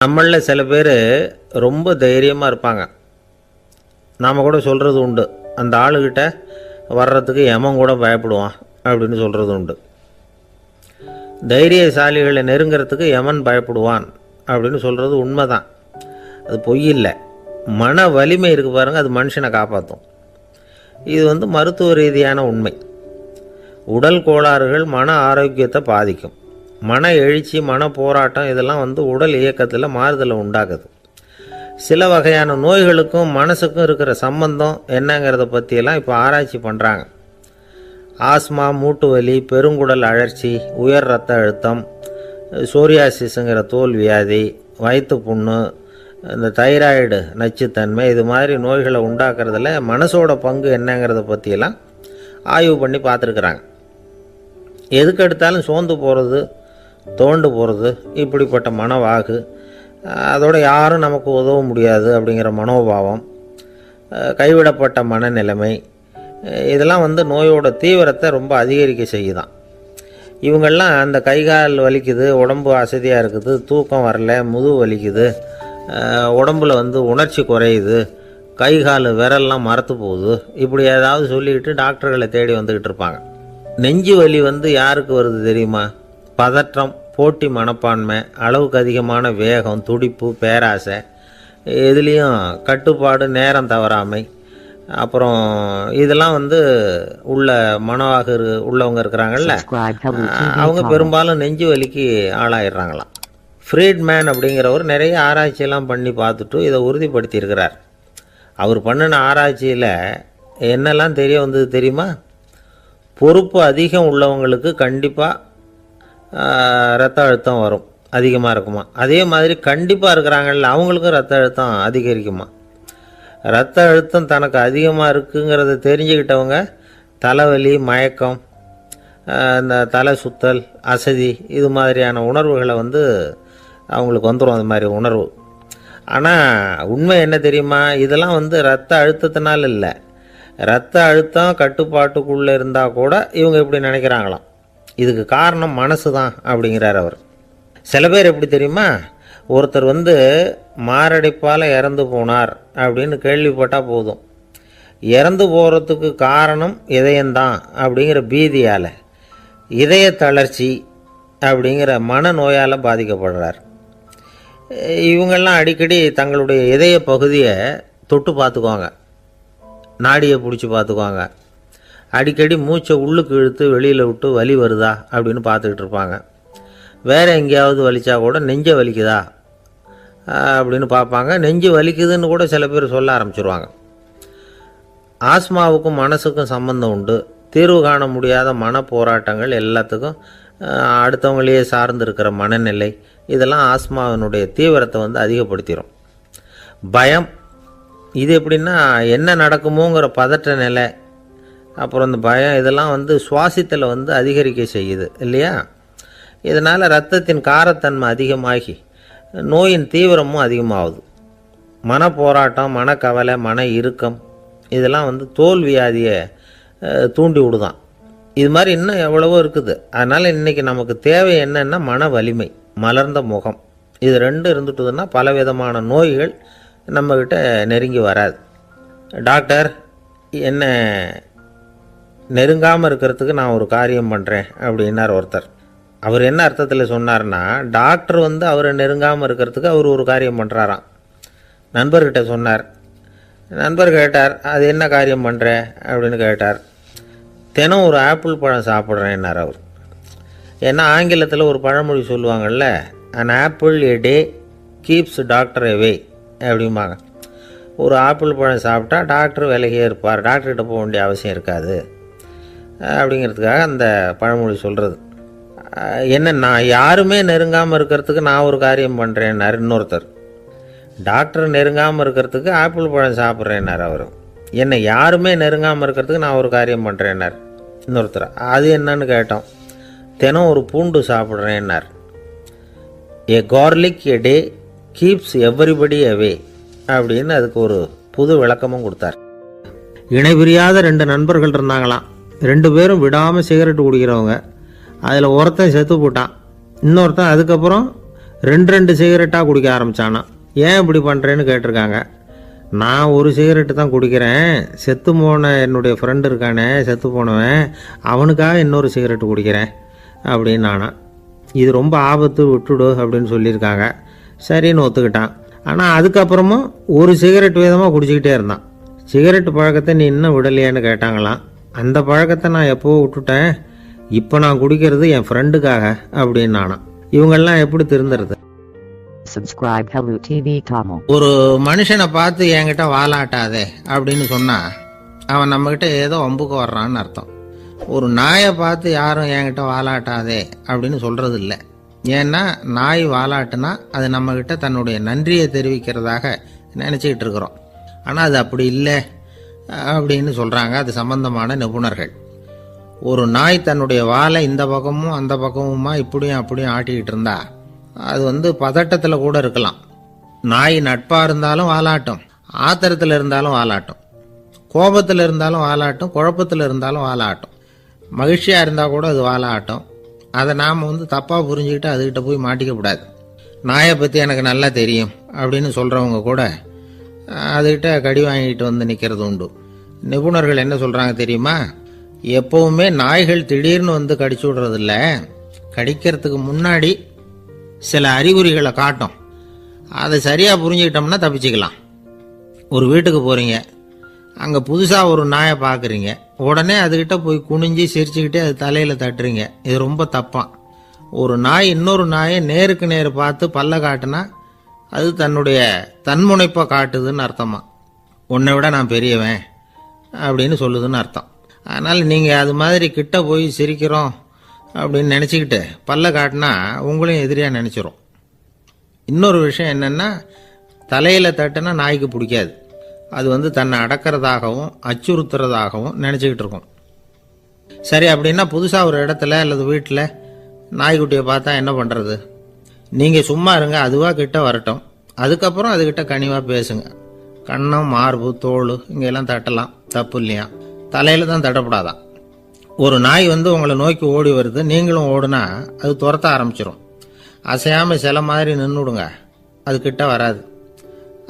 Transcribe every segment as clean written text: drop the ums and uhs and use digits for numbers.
நம்மளில் சில பேர் ரொம்ப தைரியமாக இருப்பாங்க. நாம் கூட சொல்கிறது உண்டு, அந்த ஆளுகிட்ட வர்றதுக்கு எமன் கூட பயப்படுவான் அப்படின்னு சொல்கிறது உண்டு. தைரியசாலிகளை நெருங்கிறதுக்கு எமன் பயப்படுவான் அப்படின்னு சொல்கிறது உண்மை தான். அது பொய் இல்லை. மன வலிமை இருக்குது பாருங்கள், அது மனுஷனை காப்பாற்றும். இது மருத்துவ ரீதியான உண்மை. உடல் கோளாறுகள் மன ஆரோக்கியத்தை பாதிக்கும். மன எழுச்சி, மன போராட்டம் இதெல்லாம் உடல் இயக்கத்தில் மாறுதலை உண்டாக்குது. சில வகையான நோய்களுக்கும் மனசுக்கும் இருக்கிற சம்பந்தம் என்னங்கிறத பற்றியெல்லாம் இப்போ ஆராய்ச்சி பண்ணுறாங்க. ஆஸ்மா, மூட்டு வலி, பெருங்குடல் அழற்சி, உயர் இரத்த அழுத்தம், சோரியாசிஸுங்கிற தோல் வியாதி, வயிற்று புண்ணு, இந்த தைராய்டு நச்சுத்தன்மை, இது மாதிரி நோய்களை உண்டாக்குறதுல மனசோட பங்கு என்னங்கிறத பற்றியெல்லாம் ஆய்வு பண்ணி பார்த்துருக்குறாங்க. எதுக்கு எடுத்தாலும் சோர்ந்து போகிறது, தோண்டு போகிறது, இப்படிப்பட்ட மனவாகு, அதோட யாரும் நமக்கு உதவ முடியாது அப்படிங்கிற மனோபாவம், கைவிடப்பட்ட மனநிலைமை, இதெல்லாம் நோயோட தீவிரத்தை ரொம்ப அதிகரிக்க செய்யுதான். இவங்கெல்லாம் அந்த கைகால் வலிக்குது, உடம்பு அசதியாக இருக்குது, தூக்கம் வரல, முதுகு வலிக்குது, உடம்புல உணர்ச்சி குறையுது, கை கால் விரல்லாம் மரத்து போகுது, இப்படி ஏதாவது சொல்லிக்கிட்டு டாக்டர்களை தேடி வந்துக்கிட்டு இருப்பாங்க. நெஞ்சு வலி யாருக்கு வருது தெரியுமா? பதற்றம், போட்டி மனப்பான்மை, அளவுக்கு அதிகமான வேகம், துடிப்பு, பேராசை, இதுலேயும் கட்டுப்பாடு, நேரம் தவறாமை, அப்புறம் இதெல்லாம் உள்ள மனவாக உள்ளவங்க இருக்கிறாங்கல்ல, அவங்க பெரும்பாலும் நெஞ்சு வலிக்கு ஆளாயிடுறாங்களாம். ஃப்ரீட்மேன் அப்படிங்கிறவர் நிறைய ஆராய்ச்சியெல்லாம் பண்ணி பார்த்துட்டு இதை உறுதிப்படுத்தியிருக்கிறார். அவர் பண்ணின ஆராய்ச்சியில் என்னெல்லாம் தெரிய வந்தது தெரியுமா? பொறுப்பு அதிகம் உள்ளவங்களுக்கு கண்டிப்பாக இரத்த அழுத்தம் வரும், அதிகமாக இருக்குமா. அதே மாதிரி கண்டிப்பாக இருக்கிறாங்கல்ல, அவங்களுக்கும் இரத்த அழுத்தம் அதிகரிக்குமா. இரத்த அழுத்தம் தனக்கு அதிகமாக இருக்குங்கிறத தெரிஞ்சுக்கிட்டவங்க தலைவலி, மயக்கம், இந்த தலை சுத்தல், அசதி, இது மாதிரியான உணர்வுகளை அவங்களுக்கு வந்துடும், அது மாதிரி உணர்வு. ஆனால் உண்மை என்ன தெரியுமா? இதெல்லாம் இரத்த அழுத்தத்தினால இல்லை, இரத்த அழுத்தம் கட்டுப்பாட்டுக்குள்ளே இருந்தால் கூட இவங்க இப்படி நினைக்கிறாங்களாம். இதுக்கு காரணம் மனசு தான் அப்படிங்கிறார் அவர். சில பேர் எப்படி தெரியுமா? ஒருத்தர் மாரடைப்பால் இறந்து போனார் அப்படின்னு கேள்விப்பட்டால் போதும், இறந்து போகிறதுக்கு காரணம் இதயம்தான் அப்படிங்கிற பீதியால், இதய தளர்ச்சி அப்படிங்கிற மனநோயால் பாதிக்கப்படுறார். இவங்கெல்லாம் அடிக்கடி தங்களுடைய இதய பகுதியை தொட்டு பார்த்துக்குவாங்க, நாடியை பிடிச்சி பார்த்துக்குவாங்க, அடிக்கடி மூச்சை உள்ளுக்கு இழுத்து வெளியில் விட்டு வலி வருதா அப்படின்னு பார்த்துக்கிட்டு இருப்பாங்க. வேறு எங்கேயாவது வலிச்சா கூட நெஞ்சை வலிக்குதா அப்படின்னு பார்ப்பாங்க. நெஞ்சு வலிக்குதுன்னு கூட சில பேர் சொல்ல ஆரம்பிச்சிருவாங்க. ஆஸ்மாவுக்கும் மனசுக்கும் சம்பந்தம் உண்டு. தீர்வு காண முடியாத மன போராட்டங்கள் எல்லாத்துக்கும் அடுத்தவங்களையே சார்ந்து இருக்கிற மனநிலை, இதெல்லாம் ஆஸ்மாவினுடைய தீவிரத்தை அதிகப்படுத்திடும். பயம், இது எப்படின்னா என்ன நடக்குமோங்கிற பதற்ற நிலை, அப்புறம் இந்த பயம், இதெல்லாம் சுவாசித்தலை அதிகரிக்க செய்யுது இல்லையா. இதனால் இரத்தத்தின் காரத்தன்மை அதிகமாகி நோயின் தீவிரமும் அதிகமாகுது. மன போராட்டம், மனக்கவலை, மன இறுக்கம், இதெல்லாம் தோல் வியாதியை தூண்டி விடுதான். இது மாதிரி இன்னும் எவ்வளவோ இருக்குது. அதனால் இன்றைக்கி நமக்கு தேவை என்னென்னா மன வலிமை, மலர்ந்த முகம், இது ரெண்டு இருந்துட்டுதுன்னா பலவிதமான நோய்கள் நம்மக்கிட்ட நெருங்கி வராது. டாக்டர், என்ன நெருங்காமல் இருக்கிறதுக்கு நான் ஒரு காரியம் பண்ணுறேன் அப்படின்னார் ஒருத்தர். அவர் என்ன அர்த்தத்தில் சொன்னார்னா, டாக்டர் அவரை நெருங்காமல் இருக்கிறதுக்கு அவர் ஒரு காரியம் பண்ணுறாராம். நண்பர்கிட்ட சொன்னார். நண்பர் கேட்டார், அது என்ன காரியம் பண்ணுற அப்படின்னு கேட்டார். தினம் ஒரு ஆப்பிள் பழம் சாப்பிட்றேன்னார் அவர். ஏன்னா ஆங்கிலத்தில் ஒரு பழமொழி சொல்லுவாங்கள்ல, an apple a day keeps doctor away அப்படிம்பாங்க. ஒரு ஆப்பிள் பழம் சாப்பிட்டா டாக்டர் விலகியே இருப்பார், டாக்டர்கிட்ட போக வேண்டிய அவசியம் இருக்காது அப்படிங்கிறதுக்காக அந்த பழமொழி சொல்கிறது. என்ன, நான் யாருமே நெருங்காமல் இருக்கிறதுக்கு நான் ஒரு காரியம் பண்ணுறேன்னார் இன்னொருத்தர். டாக்டர் நெருங்காமல் இருக்கிறதுக்கு ஆப்பிள் பழம் சாப்பிட்றேன்னார் அவர். என்னை யாருமே நெருங்காமல் இருக்கிறதுக்கு நான் ஒரு காரியம் பண்ணுறேன்னார் இன்னொருத்தர். அது என்னன்னு கேட்டோம். தினம் ஒரு பூண்டு சாப்பிட்றேன்னார். ஏ கார்லிக் எ டே கீப்ஸ் எவ்ரிபடி அவே அப்படின்னு அதுக்கு ஒரு புது விளக்கமும் கொடுத்தார். இணைபிரியாத 2 நண்பர்கள் இருந்தாங்களாம். 2 பேரும் விடாமல் சிகரெட்டு குடிக்கிறவங்க. அதில் ஒருத்தன் செத்து போட்டான். இன்னொருத்தன் அதுக்கப்புறம் ரெண்டு சிகரெட்டாக குடிக்க ஆரம்பித்தானா. ஏன் இப்படி பண்ணுறேன்னு கேட்டிருக்காங்க. நான் ஒரு சிகரெட்டு தான் குடிக்கிறேன், செத்து போன என்னுடைய ஃப்ரெண்டு இருக்கானே செத்து போனவன், அவனுக்காக இன்னொரு சிகரெட்டு குடிக்கிறேன் அப்படின்னு நானா. இது ரொம்ப ஆபத்து, விட்டுடு அப்படின்னு சொல்லியிருக்காங்க. சரின்னு ஒத்துக்கிட்டான். ஆனால் அதுக்கப்புறமும் ஒரு சிகரெட் வீதமாக குடிச்சிக்கிட்டே இருந்தான். சிகரெட்டு பழக்கத்தை நீ இன்னும் விடலையான்னு கேட்டாங்களாம். அந்த பழக்கத்தை நான் எப்போ விட்டுட்டேன், இப்போ நான் குடிக்கிறது என் ஃப்ரெண்டுக்காக அப்படின்னு நானா. இவங்கெல்லாம் எப்படி திருந்துறது? Subscribe Hello TV Tamil. ஒரு மனுஷனை பார்த்து என்கிட்ட வாலாட்டாதே அப்படின்னு சொன்னா அவன் நம்மகிட்ட ஏதோ வம்புக்கு வர்றான்னு அர்த்தம். ஒரு நாயை பார்த்து யாரும் என்கிட்ட வாலாட்டாதே அப்படின்னு சொல்றது இல்லை. ஏன்னா நாய் வாலாட்டுனா அது நம்மகிட்ட தன்னுடைய நன்றியை தெரிவிக்கிறதாக நினச்சிக்கிட்டு இருக்கிறோம். ஆனால் அது அப்படி இல்லை அப்படின்னு சொல்கிறாங்க அது சம்பந்தமான நிபுணர்கள். ஒரு நாய் தன்னுடைய வாலை இந்த பக்கமும் அந்த பக்கமுமா இப்படியும் அப்படியும் ஆட்டிக்கிட்டு இருந்தா அது பதட்டத்தில் கூட இருக்கலாம். நாய் நட்பாக இருந்தாலும் வாலாட்டும், ஆத்திரத்தில் இருந்தாலும் வாலாட்டும், கோபத்தில் இருந்தாலும் வாலாட்டும், குழப்பத்தில் இருந்தாலும் வாலாட்டும், மகிழ்ச்சியாக இருந்தால் கூட அது வாலாட்டும். அதை நாம் தப்பாக புரிஞ்சுக்கிட்டு அதுக்கிட்ட போய் மாட்டிக்கக்கூடாது. நாயை பற்றி எனக்கு நல்லா தெரியும் அப்படின்னு சொல்கிறவங்க கூட அதுக்கிட்ட கடி வாங்கிட்டு நிற்கிறது உண்டு. நிபுணர்கள் என்ன சொல்கிறாங்க தெரியுமா? எப்போவுமே நாய்கள் திடீர்னு கடிச்சு விடுறதில்ல, கடிக்கிறதுக்கு முன்னாடி சில அறிகுறிகளை காட்டும். அதை சரியாக புரிஞ்சுக்கிட்டோம்னா தப்பிச்சுக்கலாம். ஒரு வீட்டுக்கு போகிறீங்க, அங்கே புதுசாக ஒரு நாயை பார்க்குறீங்க, உடனே அதுக்கிட்ட போய் குனிஞ்சு சிரிச்சுக்கிட்டே அது தலையில் தட்டுறீங்க. இது ரொம்ப தப்பான். ஒரு நாய் இன்னொரு நாயை நேருக்கு நேர் பார்த்து பல்ல காட்டுனா அது தன்னுடைய தன்முனைப்பை காட்டுதுன்னு அர்த்தமா. உன்னை விட நான் பெரியவன் அப்படின்னு சொல்லுதுன்னு அர்த்தம். அதனால் நீங்கள் அது மாதிரி கிட்ட போய் சிரிக்கிறோம் அப்படின்னு நினச்சிக்கிட்டு பல்ல காட்டினா உங்களையும் எதிரியாக நினச்சிரும். இன்னொரு விஷயம் என்னென்னா, தலையில் தட்டுனா நாய்க்கு பிடிக்காது. அது தன்னை அடக்கிறதாகவும் அச்சுறுத்துறதாகவும் நினச்சிக்கிட்டு இருக்கும். சரி, அப்படின்னா புதுசாக ஒரு இடத்துல அல்லது வீட்டில் நாய்க்குட்டியை பார்த்தா என்ன பண்ணுறது? நீங்கள் சும்மா இருங்க, அதுவாக கிட்ட வரட்டும். அதுக்கப்புறம் அதுக்கிட்ட கனிவாக பேசுங்க. கன்னம், மார்பு, தோல் இங்கெல்லாம் தட்டலாம், தப்பு இல்லையா? தலையில் தான் தட்டப்படாதான். ஒரு நாய் உங்களை நோக்கி ஓடி வருது, நீங்களும் ஓடுனா அது துரத்த ஆரம்பிச்சிடும். அசையாமல் சில மாதிரி நின்றுடுங்க, அது கிட்ட வராது.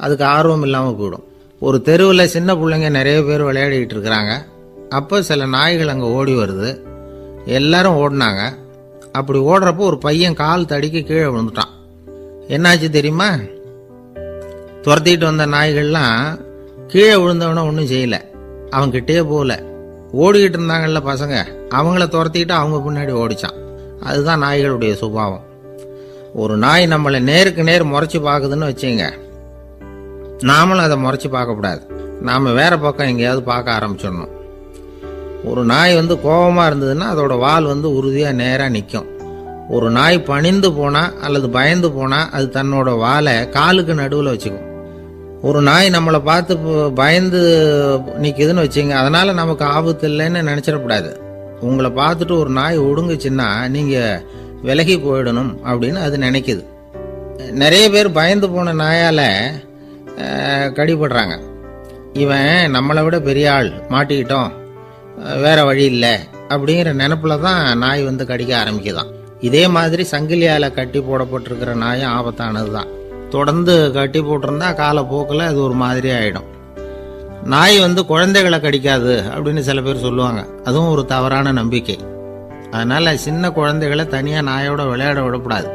அதுக்கு ஆர்வம் இல்லாமல் போயிடும். ஒரு தெருவில் சின்ன பிள்ளைங்க நிறைய பேர் விளையாடிக்கிட்டு இருக்கிறாங்க. அப்போ சில நாய்கள் அங்கே ஓடி வருது. எல்லாரும் ஓடினாங்க. அப்படி ஓடுறப்போ ஒரு பையன் கால் தடிக்க கீழே விழுந்துட்டான். என்னாச்சு தெரியுமா? துரத்திட்டு வந்த நாய்கள்லாம் கீழே விழுந்தவன ஒன்றும் செய்யலை, அவன்கிட்டே போகல. ஓடிக்கிட்டு இருந்தாங்கல்ல பசங்க, அவங்கள துரத்திக்கிட்டு அவங்க பின்னாடி ஓடிச்சான். அதுதான் நாய்களுடைய சுபாவம். ஒரு நாய் நம்மளை நேருக்கு நேர் முறைச்சி பார்க்குதுன்னு வச்சுங்க, நாமளும் அதை முறைச்சி பார்க்கக்கூடாது. நாம் வேற பக்கம் எங்கேயாவது பார்க்க ஆரம்பிச்சிடணும். ஒரு நாய் கோபமாக இருந்ததுன்னா அதோட வால் உறுதியாக நேராக நிற்கும். ஒரு நாய் பணிந்து போனால் அல்லது பயந்து போனால் அது தன்னோட வாலை காலுக்கு நடுவில் வச்சுக்கும். ஒரு நாய் நம்மளை பார்த்து பயந்து நிற்குதுன்னு வச்சுங்க, அதனால் நமக்கு ஆபத்து இல்லைன்னு நினச்சிடக்கூடாது. உங்களை பார்த்துட்டு ஒரு நாய் ஒடுங்குச்சுன்னா நீங்கள் விலகி போயிடணும் அப்படின்னு அது நினைக்குது. நிறைய பேர் பயந்து போன நாயால் கடிபடுறாங்க. இவன் நம்மளை விட பெரிய ஆள், மாட்டிக்கிட்டோம், வேற வழி இல்லை அப்படிங்கிற நினப்புல தான் நாய் கடிக்க ஆரம்பிக்குதான். இதே மாதிரி சங்கிலியால் கட்டி போடப்பட்டிருக்கிற நாயும் ஆபத்தானது தான். தொடர்ந்து கட்டி போட்டிருந்தா காலப்போக்கில் அது ஒரு மாதிரி ஆகிடும். நாய் குழந்தைகளை கடிக்காது அப்படின்னு சில பேர் சொல்லுவாங்க. அதுவும் ஒரு தவறான நம்பிக்கை. அதனால் சின்ன குழந்தைகளை தனியாக நாயோட விளையாட விடக்கூடாது.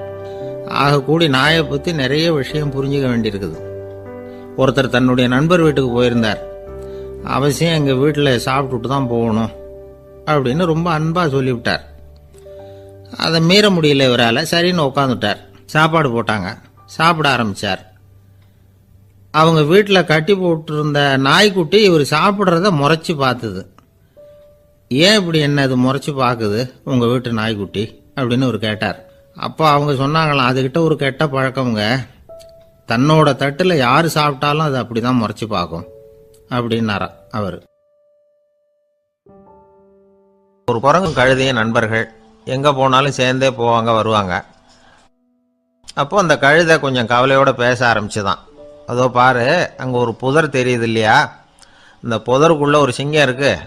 ஆகக்கூடி நாயை பற்றி நிறைய விஷயம் புரிஞ்சுக்க வேண்டியிருக்குது. ஒருத்தர் தன்னுடைய நண்பர் வீட்டுக்கு போயிருந்தார். அவசியம் எங்கள் வீட்டில் சாப்பிட்டுட்டு தான் போகணும் அப்படின்னு ரொம்ப அன்பாக சொல்லிவிட்டார். அதை மீற முடியல இவரால். சரின்னு உட்காந்துட்டார். சாப்பாடு போட்டாங்க, சாப்பிட ஆரம்பித்தார். அவங்க வீட்டில் கட்டி போட்டிருந்த நாய்க்குட்டி இவர் சாப்பிட்றத முறைச்சி பார்த்துது. ஏன் இப்படி என்ன அது முறைச்சி பார்க்குது உங்கள் வீட்டு நாய்க்குட்டி அப்படின்னு அவர் கேட்டார். அப்போ அவங்க சொன்னாங்களாம், அதுக்கிட்ட ஒரு கெட்ட பழக்கமுங்க, தன்னோட தட்டில் யார் சாப்பிட்டாலும் அது அப்படி தான் முறைச்சி பார்க்கும் அப்படின்னாரா அவர். ஒரு குரங்கும் கழுதையும் நண்பர்கள், எங்கே போனாலும் சேர்ந்தே போவாங்க வருவாங்க. அப்போ அந்த கழுதை கொஞ்சம் கவலையோடு பேச ஆரம்பிச்சுதான். அதோ பாரு, அங்கே ஒரு புதர் தெரியுது இல்லையா, இந்த புதருக்குள்ளே ஒரு சிங்கம் இருக்குது.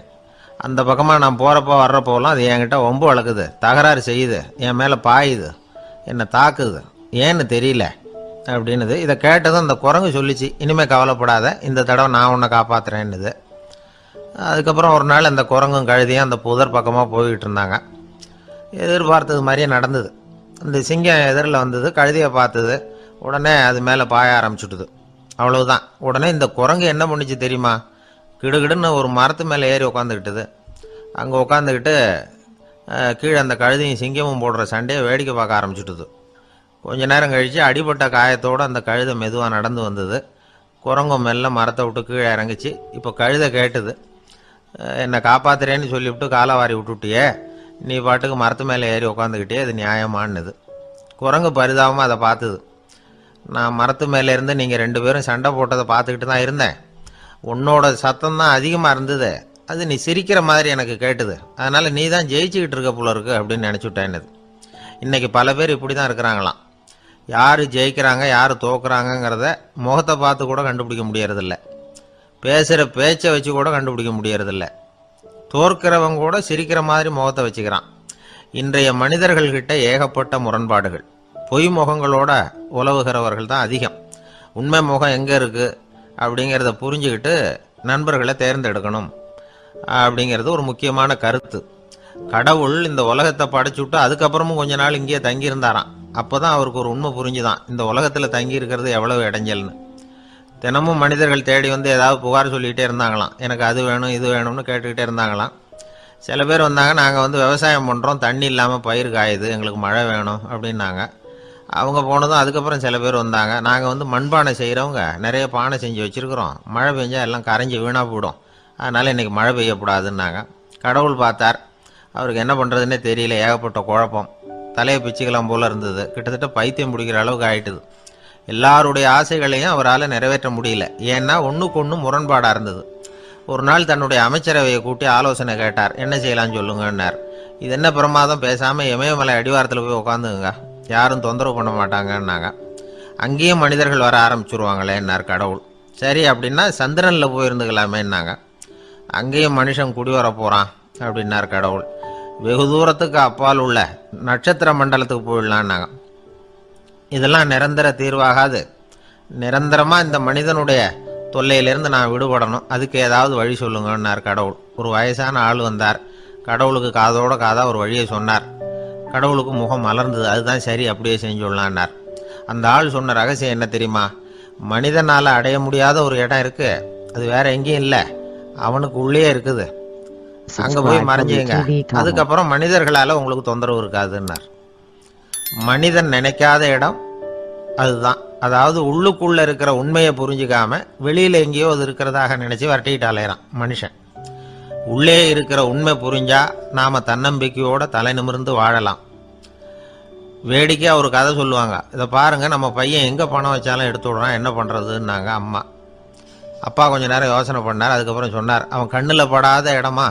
அந்த பக்கமாக நான் போகிறப்போ வர்றப்போலாம் அது என்கிட்ட வம்பு வளர்க்குது, தகராறு செய்யுது, என் மேலே பாயுது, என்னை தாக்குது ஏன்னு தெரியல அப்படின்னுது. இதை கேட்டதும் அந்த குரங்கு சொல்லிச்சு, இனிமேல் கவலைப்படாத, இந்த தடவை நான் உன்னை காப்பாற்றுறேன்னுது. அதுக்கப்புறம் ஒரு நாள் அந்த குரங்கும் கழுதியும் அந்த புதர் பக்கமாக போய்கிட்டு இருந்தாங்க. எதிர்பார்த்தது மாதிரியே நடந்தது. அந்த சிங்கம் எதிரில் வந்தது, கழுதியை பார்த்தது, உடனே அது மேலே பாய ஆரம்பிச்சுட்டுது. அவ்வளவுதான். உடனே இந்த குரங்கு என்ன பண்ணிச்சு தெரியுமா? கிடுகிடுன்னு ஒரு மரத்து மேலே ஏறி உட்காந்துக்கிட்டுது. அங்கே உட்காந்துக்கிட்டு கீழே அந்த கழுதையும் சிங்கமும் போடுற சண்டையை வேடிக்கை பார்க்க ஆரம்பிச்சுட்டுது. கொஞ்ச நேரம் கழித்து அடிபட்ட காயத்தோடு அந்த கழுதை மெதுவாக நடந்து வந்தது. குரங்கும் மெல்ல மரத்தை விட்டு கீழே இறங்குச்சு. இப்போ கழுதை கேட்டுது, என்னை காப்பாத்துறேன்னு சொல்லிவிட்டு காலை வாரி விட்டுட்டியே, நீ பாட்டுக்கு மரத்து மேலே ஏறி உட்காந்துக்கிட்டே, அது நியாயமானது. குரங்கு பரிதாபமாக அதை பார்த்துது. நான் மரத்து மேலே இருந்து நீங்கள் 2 பேரும் சண்டை போட்டதை பார்த்துக்கிட்டு தான் இருந்தேன். உன்னோட சத்தம் தான் அதிகமாக இருந்தது, அது நீ சிரிக்கிற மாதிரி எனக்கு கேட்டுது. அதனால் நீ தான் ஜெயிச்சுக்கிட்டு இருக்க போல இருக்கு அப்படின்னு நினச்சிவிட்டேன்னுது. இன்றைக்கி பல பேர் இப்படி தான் இருக்கிறாங்களாம். யார் ஜெயிக்கிறாங்க யார் தோக்குறாங்கங்கிறத முகத்தை பார்த்து கூட கண்டுபிடிக்க முடியறதில்ல. பேசுகிற பேச்சை வச்சு கூட கண்டுபிடிக்க முடியறதில்ல. தோற்கிறவங்க கூட சிரிக்கிற மாதிரி முகத்தை வச்சுக்கிறான். இன்றைய மனிதர்கள்கிட்ட ஏகப்பட்ட முரண்பாடுகள். பொய் முகங்களோட உலவுகிறவர்கள் தான் அதிகம். உண்மை முகம் எங்கே இருக்குது அப்படிங்கிறத புரிஞ்சுக்கிட்டு நண்பர்களை தேர்ந்தெடுக்கணும் அப்படிங்கிறது ஒரு முக்கியமான கருத்து. கடவுள் இந்த உலகத்தை படைச்சுட்டு அதுக்கப்புறமும் கொஞ்ச நாள் இங்கேயே தங்கியிருந்தாராம். அப்போ தான் அவருக்கு ஒரு உண்மை புரிஞ்சுதான், இந்த உலகத்தில் தங்கி இருக்கிறது எவ்வளவு இடைஞ்சல்னு. தினமும் மனிதர்கள் தேடி வந்து ஏதாவது புகார் சொல்லிக்கிட்டே இருந்தாங்களாம். எனக்கு அது வேணும் இது வேணும்னு கேட்டுக்கிட்டே இருந்தாங்களாம். சில பேர் வந்தாங்க, நாங்கள் வந்து விவசாயம் பண்ணுறோம், தண்ணி இல்லாமல் பயிர் காயுது, எங்களுக்கு மழை வேணும் அப்படின்னாங்க. அவங்க போனதும் அதுக்கப்புறம் சில பேர் வந்தாங்க, நாங்கள் வந்து மண்பானை செய்கிறவங்க, நிறைய பானை செஞ்சு வச்சுருக்குறோம், மழை பெஞ்சால் எல்லாம் கரைஞ்சி வீணாக போயிடும், அதனால் இன்றைக்கி மழை பெய்யக்கூடாதுன்னாங்க. கடவுள் பார்த்தார், அவருக்கு என்ன பண்ணுறதுன்னே தெரியல, ஏகப்பட்ட குழப்பம், தலையை பிச்சுக்கலாம் போல் இருந்தது. கிட்டத்தட்ட பைத்தியம் பிடிக்கிற அளவுக்கு ஆயிட்டுது. எல்லாருடைய ஆசைகளையும் அவரால் நிறைவேற்ற முடியல. ஏன்னா ஒன்றுக்கு ஒன்று முரண்பாடாக இருந்தது. ஒரு நாள் தன்னுடைய அமைச்சரவையை கூட்டி ஆலோசனை கேட்டார். என்ன செய்யலான்னு சொல்லுங்கன்னார். இது என்ன பிரமாதம், பேசாமல் இமயமலை அடிவாரத்தில் போய் உட்காந்துங்க, யாரும் தொந்தரவு பண்ண மாட்டாங்கன்னாங்க. அங்கேயும் மனிதர்கள் வர ஆரம்பிச்சுருவாங்களேன்னார் கடவுள். சரி அப்படின்னா சந்திரனில் போயிருந்துக்கலாமேன்னாங்க. அங்கேயும் மனுஷன் குடி வர போகிறான் அப்படின்னார் கடவுள். வெகு தூரத்துக்கு அப்பால் உள்ள நட்சத்திர மண்டலத்துக்கு போயிடலான்னாங்க. இதெல்லாம் நிரந்தர தீர்வாகாது, நிரந்தரமாக இந்த மனிதனுடைய தொல்லையிலேருந்து நான் விடுபடணும், அதுக்கு ஏதாவது வழி சொல்லுங்கன்னார் கடவுள். ஒரு வயசான ஆள் வந்தார். கடவுளுக்கு காதோட காதாக ஒரு வழியை சொன்னார். கடவுளுக்கு முகம் மலர்ந்தது. அதுதான் சரி, அப்படியே செஞ்சுடலான்னார். அந்த ஆள் சொன்ன ரகசியம் என்ன தெரியுமா? மனிதனால் அடைய முடியாத ஒரு இடம் இருக்குது, அது வேற எங்கேயும் இல்லை, அவனுக்கு உள்ளே இருக்குது, அங்கே போய் மறைஞ்சிங்க, அதுக்கப்புறம் மனிதர்களால் உங்களுக்கு தொந்தரவு இருக்காதுன்னார். மனிதன் நினைக்காத இடம் அதுதான். அதாவது உள்ளுக்குள்ளே இருக்கிற உண்மையை புரிஞ்சிக்காம வெளியில் எங்கேயோ அது இருக்கிறதாக நினச்சி வரட்டிக்கிட்டு அலையிறான் மனுஷன். உள்ளே இருக்கிற உண்மை புரிஞ்சா நாம் தன்னம்பிக்கையோட தலை நிமிர்ந்து வாழலாம். வேடிக்கையாக ஒரு கதை சொல்லுவாங்க. இதை பாருங்கள், நம்ம பையன் எங்கே பணம் வச்சாலும் எடுத்து விடுறான், என்ன பண்ணுறதுன்னாங்க அம்மா. அப்பா கொஞ்சம் நேரம் யோசனை பண்ணார். அதுக்கப்புறம் சொன்னார், அவன் கண்ணில் படாத இடமா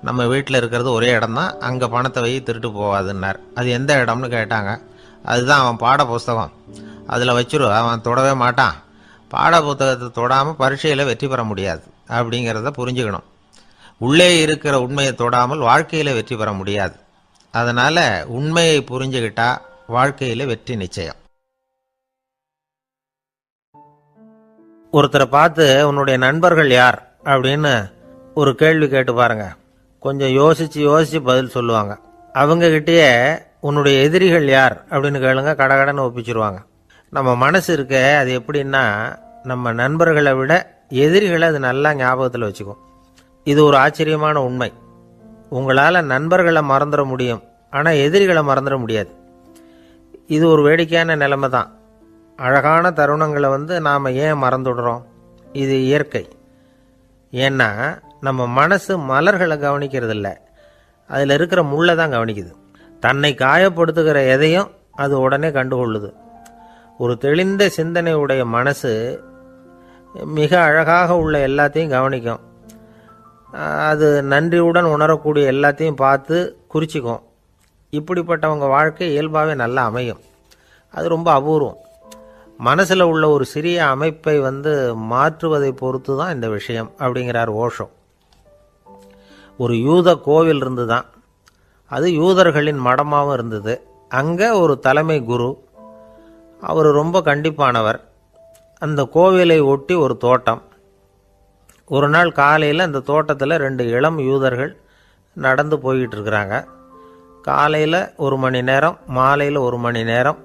நம்ம வீட்டில் இருக்கிறது ஒரே இடம் தான், அங்கே பணத்தை வை திருட்டு போகாதுன்னார். அது எந்த இடம்னு கேட்டாங்க. அதுதான் அவன் பாட புஸ்தகம், அதில் வச்சிரு, அவன் தொடவே மாட்டான், பாட புத்தகத்தை தொடாமல் பரீட்சையில் வெற்றி பெற முடியாது அப்படிங்கிறத புரிஞ்சுக்கணும். உள்ளே இருக்கிற உண்மையை தொடாமல் வாழ்க்கையில் வெற்றி பெற முடியாது. அதனால் உண்மையை புரிஞ்சுக்கிட்டா வாழ்க்கையில் வெற்றி நிச்சயம். ஒருத்தரை பார்த்து உன்னுடைய நண்பர்கள் யார் அப்படின்னு ஒரு கேள்வி கேட்டு பாருங்க. கொஞ்சம் யோசித்து பதில் சொல்லுவாங்க. அவங்ககிட்டயே உன்னுடைய எதிரிகள் யார் அப்படின்னு கேளுங்க, கடகடன்னு ஒப்பிச்சிருவாங்க. நம்ம மனசு இருக்க, அது எப்படின்னா நம்ம நண்பர்களை விட எதிரிகளை அது நல்லா ஞாபகத்தில் வச்சுக்கும். இது ஒரு ஆச்சரியமான உண்மை. உங்களால் நண்பர்களை மறந்துட முடியும், ஆனால் எதிரிகளை மறந்துட முடியாது. இது ஒரு வேடிக்கையான நிலைமை தான். அழகான தருணங்களை நாம் ஏன் மறந்துடுறோம்? இது இயற்கை. ஏன்னா நம்ம மனசு மலர்களை கவனிக்கிறதில்ல, அதில் இருக்கிற முள்ளை தான் கவனிக்குது. தன்னை காயப்படுத்துகிற எதையும் அது உடனே கண்டுகொள்ளுது. ஒரு தெளிந்த சிந்தனை உடைய மனசு மிக அழகாக உள்ள எல்லாத்தையும் கவனிக்கும். அது நன்றியுடன் உணரக்கூடிய எல்லாத்தையும் பார்த்து குறிச்சிக்கும். இப்படிப்பட்டவங்க வாழ்க்கை இயல்பாகவே நல்லா அமையும். அது ரொம்ப அபூர்வம். மனசில் உள்ள ஒரு சிறிய அமைப்பை மாற்றுவதை பொறுத்து தான் இந்த விஷயம் அப்படிங்கிறார் ஓஷோ. ஒரு யூத கோவில் இருந்து தான், அது யூதர்களின் மடமாகவும் இருந்தது. அங்கே ஒரு தலைமை குரு, அவர் ரொம்ப கண்டிப்பானவர். அந்த கோவிலை ஒட்டி ஒரு தோட்டம். ஒரு நாள் காலையில் அந்த தோட்டத்தில் 2 இளம் யூதர்கள் நடந்து போய்கிட்டு இருக்கிறாங்க. காலையில் 1 மணி நேரம், மாலையில் 1 மணி நேரம்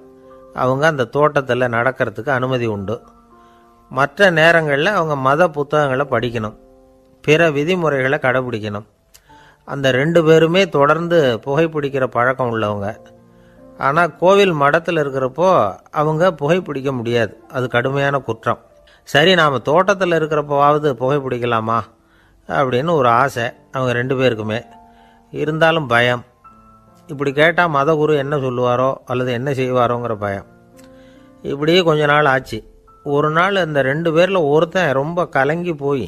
அவங்க அந்த தோட்டத்தில் நடக்கிறதுக்கு அனுமதி உண்டு. மற்ற நேரங்களில் அவங்க மத புத்தகங்களை படிக்கணும், பிற விதிமுறைகளை கடைபிடிக்கணும். அந்த 2 பேருமே தொடர்ந்து புகைப்பிடிக்கிற பழக்கம் உள்ளவங்க. ஆனால் கோவில் மடத்தில் இருக்கிறப்போ அவங்க புகைப்பிடிக்க முடியாது, அது கடுமையான குற்றம். சரி, நாம் தோட்டத்தில் இருக்கிறப்போவாவது புகைப்பிடிக்கலாமா அப்படின்னு ஒரு ஆசை அவங்க 2 பேருக்குமே. இருந்தாலும் பயம். இப்படி கேட்டால் மதகுரு என்ன சொல்லுவாரோ அல்லது என்ன செய்வாரோங்கிற பயம். இப்படியே கொஞ்ச நாள் ஆச்சு. ஒரு நாள் அந்த 2 பேரில் ஒருத்தன் ரொம்ப கலங்கி போய்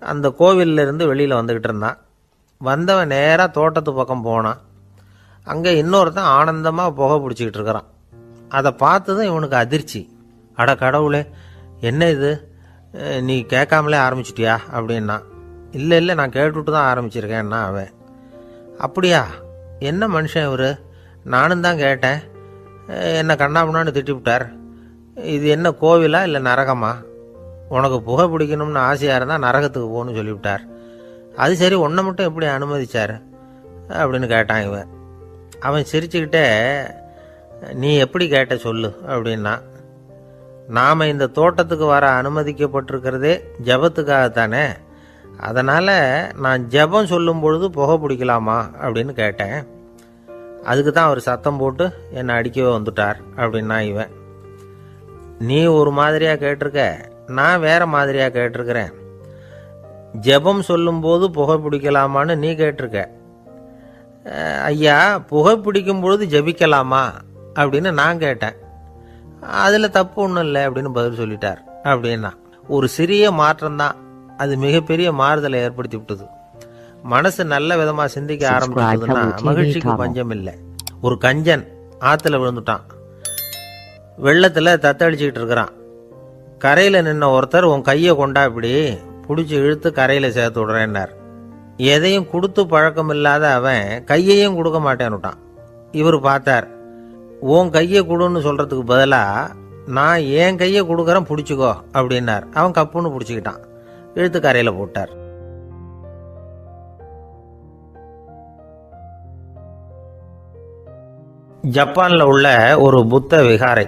அந்த கோவிலிருந்து வெளியில் வந்துக்கிட்டு இருந்தான். வந்தவன் நேராக தோட்டத்து பக்கம் போனான். அங்கே இன்னொருத்தன் ஆனந்தமாக புகை பிடிச்சிக்கிட்டு இருக்கிறான். அதை பார்த்ததும் இவனுக்கு அதிர்ச்சி. அட கடவுளே, என்ன இது, நீ கேட்காமலே ஆரம்பிச்சிட்டியா அப்படின்னா. இல்லை இல்லை, நான் கேட்டுவிட்டு தான் ஆரம்பிச்சிருக்கேன்னா அவன். அப்படியா, என்ன மனுஷன் இவர், நானும் தான் கேட்டேன், என்னை கண்ணாபுண்ணான்னு திட்டிவிட்டார். இது என்ன கோவிலா இல்லை நரகமா? உனக்கு புகை பிடிக்கணும்னு ஆசையாக இருந்தால் நரகத்துக்கு போகணும்னு சொல்லிவிட்டார். அது சரி, உன்னை மட்டும் எப்படி அனுமதிச்சார் அப்படின்னு கேட்டான் இவன். அவன் சிரிச்சுக்கிட்டே, நீ எப்படி கேட்ட சொல்லு அப்படின்னா. நாம் இந்த தோட்டத்துக்கு வர அனுமதிக்கப்பட்டிருக்கிறதே ஜபத்துக்காகத்தானே, அதனால் நான் ஜபம் சொல்லும் பொழுது புகை பிடிக்கலாமா அப்படின்னு கேட்டேன். அதுக்கு தான் அவர் சத்தம் போட்டு என்னை அடிக்கவே வந்துட்டார் அப்படின்னா இவன். நீ ஒரு மாதிரியாக கேட்டிருக்க, நான் வேற மாதிரியாக கேட்டிருக்கிறேன். ஜெபம் சொல்லும்போது புகை பிடிக்கலாமான்னு நீ கேட்டிருக்க. ஐயா, புகை பிடிக்கும் பொழுது ஜபிக்கலாமா அப்படின்னு நான் கேட்டேன். அதில் தப்பு ஒன்றும் இல்லை அப்படின்னு பதில் சொல்லிட்டார் அப்படின்னா. ஒரு சிறிய மாற்றம்தான், அது மிகப்பெரிய மாறுதலை ஏற்படுத்தி விட்டது. மனசு நல்ல விதமாக சிந்திக்க ஆரம்பிச்சதுன்னா மகிழ்ச்சிக்கு பஞ்சம் இல்லை. ஒரு கஞ்சன் ஆற்றுல விழுந்துட்டான். வெள்ளத்தில் தத்தளிச்சுக்கிட்டு இருக்கிறான். கரையில் நின்ன ஒருத்தர், உன் கையை கொண்டா இப்படி பிடிச்சி இழுத்து கரையில் சேர்த்து விடுறேன்னார். எதையும் கொடுத்து பழக்கம் இல்லாத அவன் கையையும் கொடுக்க மாட்டேன்னுட்டான். இவர் பார்த்தார். உன் கையை கொடுன்னு சொல்கிறதுக்கு பதிலாக நான் என் கையை கொடுக்குறேன் பிடிச்சிக்கோ அப்படின்னார். அவன் கப்புன்னு பிடிச்சிக்கிட்டான், இழுத்து கரையில் போட்டார். ஜப்பானில் உள்ள ஒரு புத்த விகாரை,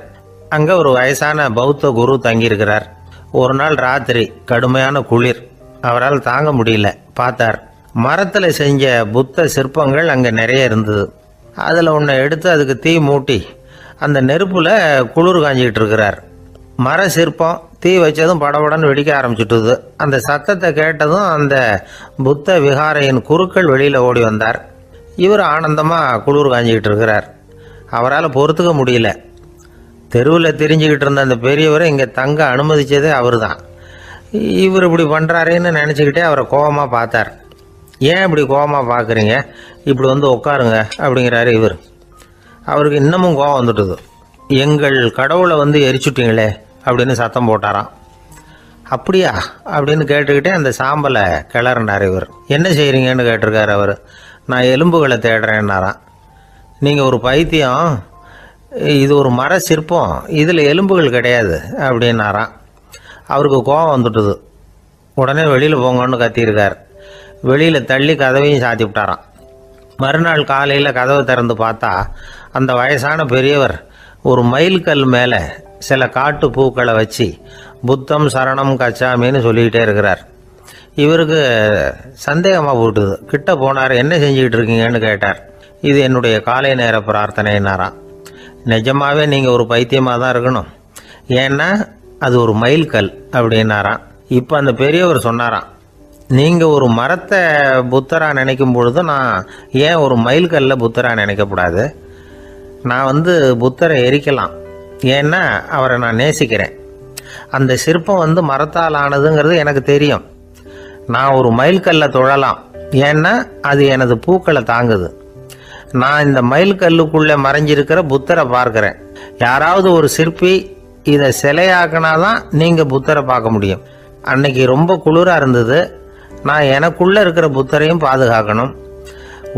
அங்கே ஒரு வயசான பௌத்த குரு தங்கியிருக்கிறார். ஒரு நாள் ராத்திரி கடுமையான குளிர், அவரால் தாங்க முடியல. பார்த்தார், மரத்தில் செஞ்ச புத்த சிற்பங்கள் அங்கே நிறைய இருந்தது. அதில் ஒன்றை எடுத்து அதுக்கு தீ மூட்டி அந்த நெருப்பில் குளிர் காஞ்சிக்கிட்டு இருக்கிறார். மர சிற்பம் தீ வச்சதும் படபடன்னு வெடிக்க ஆரம்பிச்சுட்டுது. அந்த சத்தத்தை கேட்டதும் அந்த புத்த விகாரையின் குருக்கள் வெளியில் ஓடி வந்தார். இவர் ஆனந்தமாக குளிர் காஞ்சிக்கிட்டு இருக்கிறார். அவரால் பொறுத்துக்க முடியல. தெருவில் திரிஞ்சுக்கிட்டு இருந்த அந்த பெரியவரை இங்கே தங்க அனுமதித்ததே அவர் தான். இவர் இப்படி பண்ணுறாருன்னு நினச்சிக்கிட்டே அவரை கோபமாக பார்த்தார். ஏன் இப்படி கோபமாக பார்க்குறீங்க, இப்படி வந்து உட்காருங்க அப்படிங்கிறாரு இவர். அவருக்கு இன்னமும் கோபம் வந்துட்டுது. எங்கள் கடவுளை வந்து எரிச்சுட்டீங்களே அப்படின்னு சத்தம் போட்டாராம். அப்படியா அப்படின்னு கேட்டுக்கிட்டே அந்த சாம்பலை கிளறினார் இவர். என்ன செய்கிறீங்கன்னு கேட்டிருக்காரு அவர். நான் எலும்புகளை தேடுறேன்னாராம். நீங்கள் ஒரு பைத்தியம், இது ஒரு மர சிற்பம், இதில் எலும்புகள் கிடையாது அப்படின்னாராம். அவருக்கு கோபம் வந்துட்டுது. உடனே வெளியில் போங்கன்னு கத்தியிருக்கார். வெளியில் தள்ளி கதவையும் சாத்தி விட்டாராம். மறுநாள் காலையில் கதவை திறந்து பார்த்தா அந்த வயசான பெரியவர் ஒரு மைல்கல் மேலே சில காட்டு பூக்களை வச்சு புத்தம் சரணம் கச்சாமின்னு சொல்லிக்கிட்டே இருக்கிறார். இவருக்கு சந்தேகமாக போட்டுது. கிட்ட போனார். என்ன செஞ்சுக்கிட்டு இருக்கீங்கன்னு கேட்டார். இது என்னுடைய காலை நேர பிரார்த்தனைனாராம். நிஜமாவே நீங்கள் ஒரு பைத்தியமாக தான் இருக்கணும், ஏன்னா அது ஒரு மைல்கல் அப்படின்னாராம். இப்போ அந்த பெரியவர் சொன்னாராம், நீங்கள் ஒரு மரத்தை புத்தராக நினைக்கும் பொழுது நான் ஏன் ஒரு மைல்கல்ல புத்தராக நினைக்கக்கூடாது? நான் வந்து புத்தரை எரிக்கலாம், ஏன்னா அவரை நான் நேசிக்கிறேன். அந்த சிற்பம் வந்து மரத்தால் ஆனதுங்கிறது எனக்கு தெரியும். நான் ஒரு மைல்கல்ல தொழலாம், ஏன்னா அது எனது பூக்களை தாங்குது. நான் இந்த மைல்கல்லுக்குள்ளே மறைஞ்சிருக்கிற புத்தரை பார்க்குறேன். யாராவது ஒரு சிற்பி இதை சிலையாக்கினாதான் நீங்கள் புத்தரை பார்க்க முடியும். அன்னைக்கு ரொம்ப குளிராக இருந்தது. நான் எனக்குள்ளே இருக்கிற புத்தரையும் பாதுகாக்கணும்.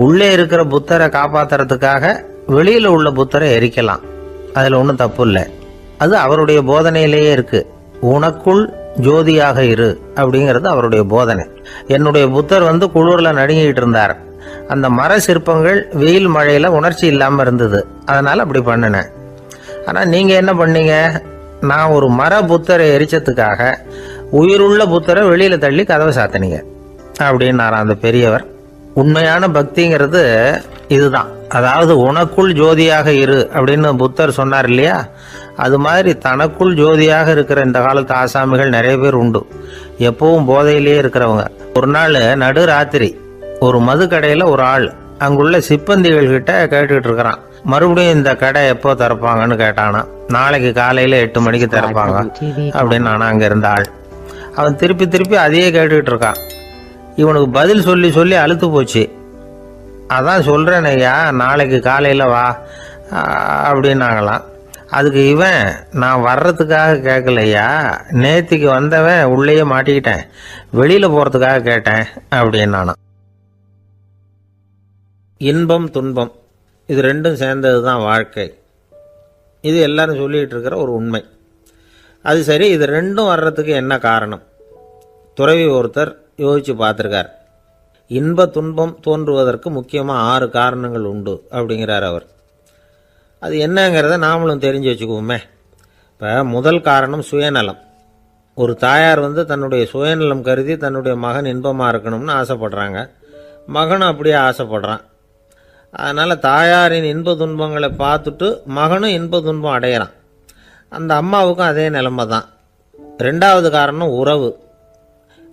உள்ளே இருக்கிற புத்தரை காப்பாற்றுறதுக்காக வெளியில் உள்ள புத்தரை எரிக்கலாம், அதில் ஒன்றும் தப்பு இல்லை. அது அவருடைய போதனையிலேயே இருக்குது. உனக்குள் ஜோதியாக இரு அப்படிங்கிறது அவருடைய போதனை. என்னுடைய புத்தர் வந்து குளிரில் நடுங்கிட்டு இருந்தார். அந்த மர சிற்பங்கள் வெயில் மழையில் உணர்ச்சி இல்லாமல் இருந்தது, அதனால் அப்படி பண்ணினேன். ஆனால் நீங்கள் என்ன பண்ணீங்க? நான் ஒரு மர புத்தரை எரிச்சதுக்காக உயிருள்ள புத்தரை வெளியில் தள்ளி கதவை சாத்தினீங்க அப்படின்னாராம் அந்த பெரியவர். உண்மையான பக்திங்கிறது இதுதான். அதாவது உனக்குள் ஜோதியாக இரு அப்படின்னு புத்தர் சொன்னார் இல்லையா, அது மாதிரி தனக்குள் ஜோதியாக இருக்கிற இந்த காலத்து ஆசாமிகள் நிறைய பேர் உண்டு. எப்பவும் போதையிலேயே இருக்கிறவங்க. ஒரு நாள் நடு ராத்திரி ஒரு மது கடையில் ஒரு ஆள் அங்குள்ள சிப்பந்திகள் கிட்ட கேட்டுக்கிட்டு இருக்கிறான். மறுபடியும் இந்த கடை எப்போ திறப்பாங்கன்னு கேட்டானா. நாளைக்கு காலையில் 8 மணிக்கு திறப்பாங்க அப்படின்னு நானும் அங்கே இருந்த ஆள். அவன் திருப்பி திருப்பி அதையே கேட்டுக்கிட்டு இருக்கான். இவனுக்கு பதில் சொல்லி சொல்லி அழுத்து போச்சு. அதான் சொல்கிறேன் ஐயா, நாளைக்கு காலையில் வா அப்படின்னாங்களாம். அதுக்கு இவன், நான் வர்றதுக்காக கேட்கலையா, நேத்திக்கு வந்தவன் உள்ளேயே மாட்டிக்கிட்டேன், வெளியில் போகிறதுக்காக கேட்டேன் அப்படின்னு. இன்பம் துன்பம் இது ரெண்டும் சேர்ந்தது தான் வாழ்க்கை. இது எல்லாரும் சொல்லிகிட்டு இருக்கிற ஒரு உண்மை. அது சரி, இது ரெண்டும் வர்றதுக்கு என்ன காரணம்? துறவி ஒருத்தர் யோசித்து பார்த்துருக்கார். இன்ப துன்பம் தோன்றுவதற்கு முக்கியமாக 6 காரணங்கள் உண்டு அப்படிங்கிறார் அவர். அது என்னங்கிறத நாமளும் தெரிஞ்சு வச்சுக்குவோமே. இப்போ முதல் காரணம் சுயநலம். ஒரு தாயார் வந்து தன்னுடைய சுயநலம் கருதி தன்னுடைய மகன் இன்பமாக இருக்கணும்னு ஆசைப்படுறாங்க. மகனும் அப்படியே ஆசைப்படுறான். அதனால் தாயாரின் இன்ப துன்பங்களை பார்த்துட்டு மகனும் இன்ப துன்பம் அடையிறான். அந்த அம்மாவுக்கும் அதே நிலைமை தான். 2வது காரணம் உறவு.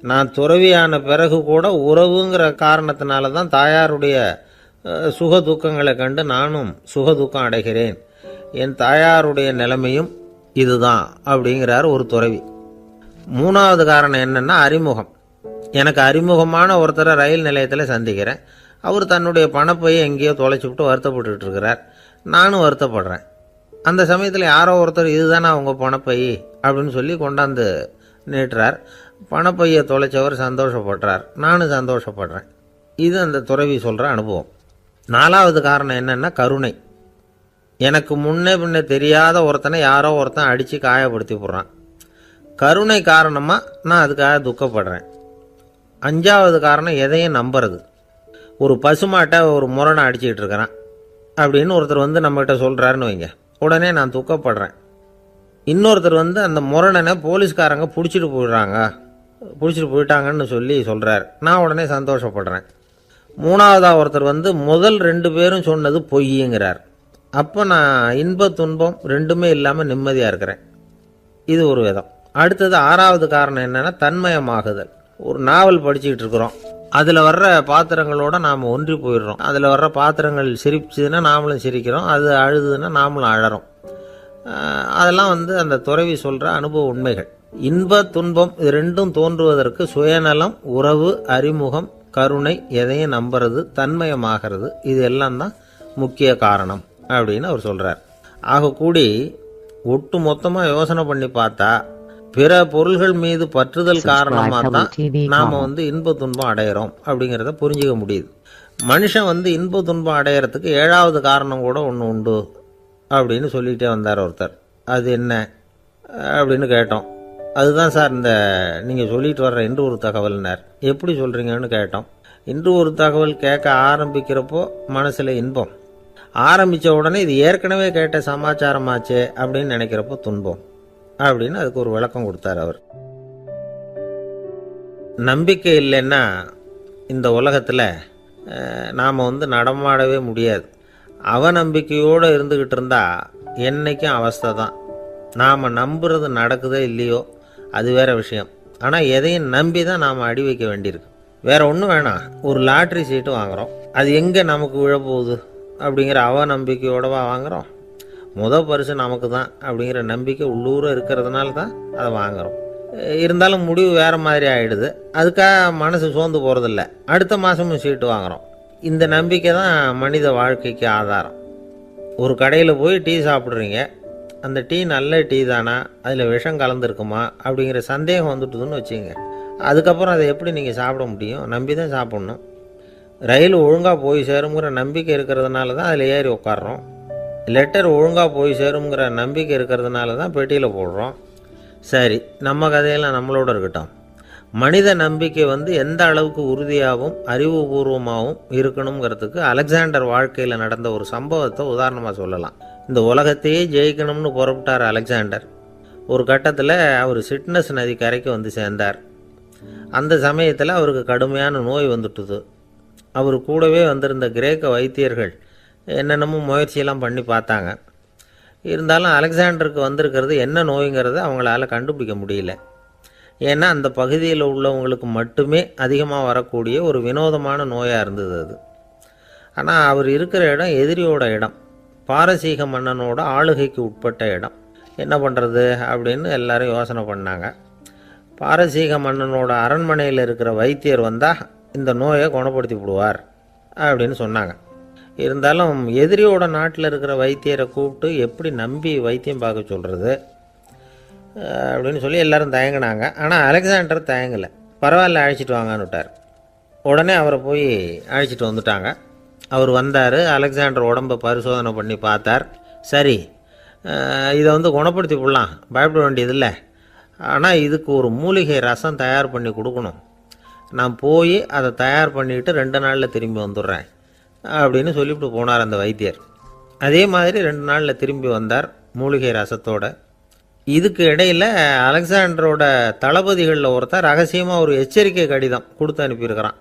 நான் துறவியான பிறகு கூட உறவுங்கிற காரணத்தினால தான் தாயாருடைய சுக துக்கங்களை கண்டு நானும் சுக துக்கம் அடைகிறேன். என் தாயாருடைய நிலைமையும் இதுதான் அப்படிங்கிறார் ஒரு துறவி. 3வது காரணம் என்னென்னா அறிமுகம். எனக்கு அறிமுகமான ஒருத்தரை ரயில் நிலையத்தில் சந்திக்கிறேன். அவர் தன்னுடைய பணப்பையை எங்கேயோ தொலைச்சி விட்டு வருத்தப்பட்டு இருக்கிறார். நானும் வருத்தப்படுறேன். அந்த சமயத்தில் யாரோ ஒருத்தர் இதுதானே அவங்க பணப்பை அப்படின்னு சொல்லி கொண்டாந்து நீட்டுறார். பணப்பையை தொலைச்சவர் சந்தோஷப்படுறார், நானும் சந்தோஷப்படுறேன். இது அந்த துறவி சொல்கிற அனுபவம். 4வது காரணம் என்னென்னா கருணை. எனக்கு முன்னே பின்னே தெரியாத ஒருத்தனை யாரோ ஒருத்தன் அடித்து காயப்படுத்தி போடுறான். கருணை காரணமாக நான் அதுக்காக துக்கப்படுறேன். 5வது காரணம் எதையும் நம்புறது. ஒரு பசுமாட்டை ஒரு முரணை அடிச்சுக்கிட்டு இருக்கிறான் அப்படின்னு ஒருத்தர் வந்து நம்மகிட்ட சொல்கிறாருன்னு வைங்க, உடனே நான் துக்கப்படுறேன். இன்னொருத்தர் வந்து அந்த முரணனை போலீஸ்காரங்க பிடிச்சிட்டு போயிட்டாங்கன்னு சொல்லி சொல்கிறார், நான் உடனே சந்தோஷப்படுறேன். 3வதாக ஒருத்தர் வந்து முதல் 2 பேரும் சொன்னது பொய்யுங்கிறார். அப்போ நான் இன்ப துன்பம் ரெண்டுமே இல்லாமல் நிம்மதியாக இருக்கிறேன். இது ஒரு விதம். அடுத்தது 6வது காரணம் என்னென்னா தன்மயமாகுதல். ஒரு நாவல் படிச்சுக்கிட்டு இருக்கிறோம், அதில் வர்ற பாத்திரங்களோட நாம் ஒன்றி போயிடுறோம். அதில் வர்ற பாத்திரங்கள் சிரிச்சுதுன்னா நாமளும் சிரிக்கிறோம், அது அழுதுன்னா நாமளும் அழறோம். அதெல்லாம் வந்து அந்த துறவி சொல்கிற அனுபவ உண்மைகள். இன்ப துன்பம் இது ரெண்டும் தோன்றுவதற்கு சுயநலம், உறவு, அறிமுகம், கருணை, எதையும் நம்புறது, தன்மயமாகிறது, இது எல்லாம் தான் முக்கிய காரணம் அப்படின்னு அவர் சொல்கிறார். ஆக கூடி ஒட்டு மொத்தமாக யோசனை பண்ணி பார்த்தா பிற பொருள்கள் மீது பற்றுதல் காரணமாக தான் நாம் வந்து இன்ப துன்பம் அடையிறோம் அப்படிங்கிறத புரிஞ்சுக்க முடியுது. மனுஷன் வந்து இன்ப துன்பம் அடையிறதுக்கு 7வது காரணம் கூட ஒன்று உண்டு அப்படின்னு சொல்லிகிட்டே வந்தார் ஒருத்தர். அது என்ன அப்படின்னு கேட்டோம். அதுதான் சார் இந்த நீங்கள் சொல்லிட்டு வர்ற இன்று ஒரு தகவல்னார். எப்படி சொல்கிறீங்கன்னு கேட்டோம். இன்று ஒரு தகவல் கேட்க ஆரம்பிக்கிறப்போ மனசில் இன்பம், ஆரம்பித்த உடனே இது ஏற்கனவே கேட்ட சமாச்சாரமாச்சே அப்படின்னு நினைக்கிறப்போ துன்பம் அப்படின்னு அதுக்கு ஒரு விளக்கம் கொடுத்தார் அவர். நம்பிக்கை இல்லைன்னா இந்த உலகத்தில் நாம் வந்து நடமாடவே முடியாது. அவநம்பிக்கையோடு இருந்துக்கிட்டு இருந்தால் என்றைக்கும் அவஸ்தை தான். நாம் நம்புறது நடக்குதோ இல்லையோ அது வேறு விஷயம். ஆனால் எதையும் நம்பி தான் நாம் அடி வைக்க வேண்டியிருக்கு. வேறு ஒன்றும் வேணாம், ஒரு லாட்ரி சீட்டு வாங்குகிறோம், அது எங்கே நமக்கு விழப்போகுது அப்படிங்கிற அவநம்பிக்கையோடவா வாங்குகிறோம். பரிசு நமக்கு தான் அப்படிங்கிற நம்பிக்கை உள்ளூர இருக்கிறதுனால தான் அதை வாங்குகிறோம். இருந்தாலும் முடிவு வேறு மாதிரி ஆகிடுது. அதுக்காக மனசு சோர்ந்து போகிறதில்ல, அடுத்த மாதமும் சீட்டு வாங்குகிறோம். இந்த நம்பிக்கை தான் மனித வாழ்க்கைக்கு ஆதாரம். ஒரு கடையில் போய் டீ சாப்பிட்றீங்க, அந்த டீ நல்ல டீ தானா, அதில் விஷம் கலந்துருக்குமா அப்படிங்கிற சந்தேகம் வந்துட்டுதுன்னு வச்சுங்க. அதுக்கப்புறம் அதை எப்படி நீங்கள் சாப்பிட முடியும்? நம்பி தான் சாப்பிட்ணும். ரயில் ஒழுங்காக போய் சேருங்கிற நம்பிக்கை இருக்கிறதுனால தான் அதில் ஏறி உட்காடுறோம். லெட்டர் ஒழுங்காக போய் சேருங்கிற நம்பிக்கை இருக்கிறதுனால தான் பெட்டியில் போடுறோம். சரி, நம்ம கதையெல்லாம் நம்மளோட இருக்கட்டும். மனித நம்பிக்கை வந்து எந்த அளவுக்கு உறுதியாகவும் அறிவுபூர்வமாகவும் இருக்கணுங்கிறதுக்கு அலெக்சாண்டர் வாழ்க்கையில் நடந்த ஒரு சம்பவத்தை உதாரணமாக சொல்லலாம். இந்த உலகத்தையே ஜெயிக்கணும்னு புறப்பட்டார் அலெக்சாண்டர். ஒரு கட்டத்தில் அவர் சிட்னஸ் நதி கரைக்கு வந்து சேர்ந்தார். அந்த சமயத்தில் அவருக்கு கடுமையான நோய் வந்துட்டுது. அவர் கூடவே வந்திருந்த கிரேக்க வைத்தியர்கள் என்னென்னமோ முயற்சியெல்லாம் பண்ணி பார்த்தாங்க. இருந்தாலும் அலெக்சாண்டருக்கு வந்திருக்கிறது என்ன நோய்ங்கிறத அவங்களால கண்டுபிடிக்க முடியல. ஏன்னா அந்த பகுதியில் உள்ளவங்களுக்கு மட்டுமே அதிகமாக வரக்கூடிய ஒரு வினோதமான நோயாக இருந்தது அது. ஆனால் அவர் இருக்கிற இடம் எதிரியோட இடம், பாரசீக மன்னனோட ஆளுகைக்கு உட்பட்ட இடம். என்ன பண்ணுறது அப்படின்னு எல்லாரும் யோசனை பண்ணாங்க. பாரசீக மன்னனோட அரண்மனையில் இருக்கிற வைத்தியர் வந்தால் இந்த நோயை குணப்படுத்தி விடுவார் அப்படின்னு சொன்னாங்க. இருந்தாலும் எதிரியோட நாட்டில் இருக்கிற வைத்தியரை கூப்பிட்டு எப்படி நம்பி வைத்தியம் பார்க்க சொல்கிறது அப்படின்னு சொல்லி எல்லோரும் தயங்கினாங்க. ஆனால் அலெக்சாண்டர் தயங்கலை. பரவாயில்ல, அழைச்சிட்டு வாங்கன்னு விட்டார். உடனே அவரை போய் அழைச்சிட்டு வந்துட்டாங்க. அவர் வந்தார். அலெக்சாண்டர் உடம்பை பரிசோதனை பண்ணி பார்த்தார். சரி, இதை வந்து குணப்படுத்தி விடலாம், பயப்பட வேண்டியதில்லை. ஆனால் இதுக்கு ஒரு மூலிகை ரசம் தயார் பண்ணி கொடுக்கணும். நான் போய் அதை தயார் பண்ணிவிட்டு 2 நாளில் திரும்பி வந்துடுறேன் அப்படின்னு சொல்லிவிட்டு போனார் அந்த வைத்தியர். அதே மாதிரி 2 நாளில் திரும்பி வந்தார் மூலிகை ரசத்தோட. இதுக்கு இடையில் அலெக்சாண்டரோட தளபதிகளில் ஒருத்தர் ரகசியமாக ஒரு எச்சரிக்கை கடிதம் கொடுத்து அனுப்பியிருக்கிறான்.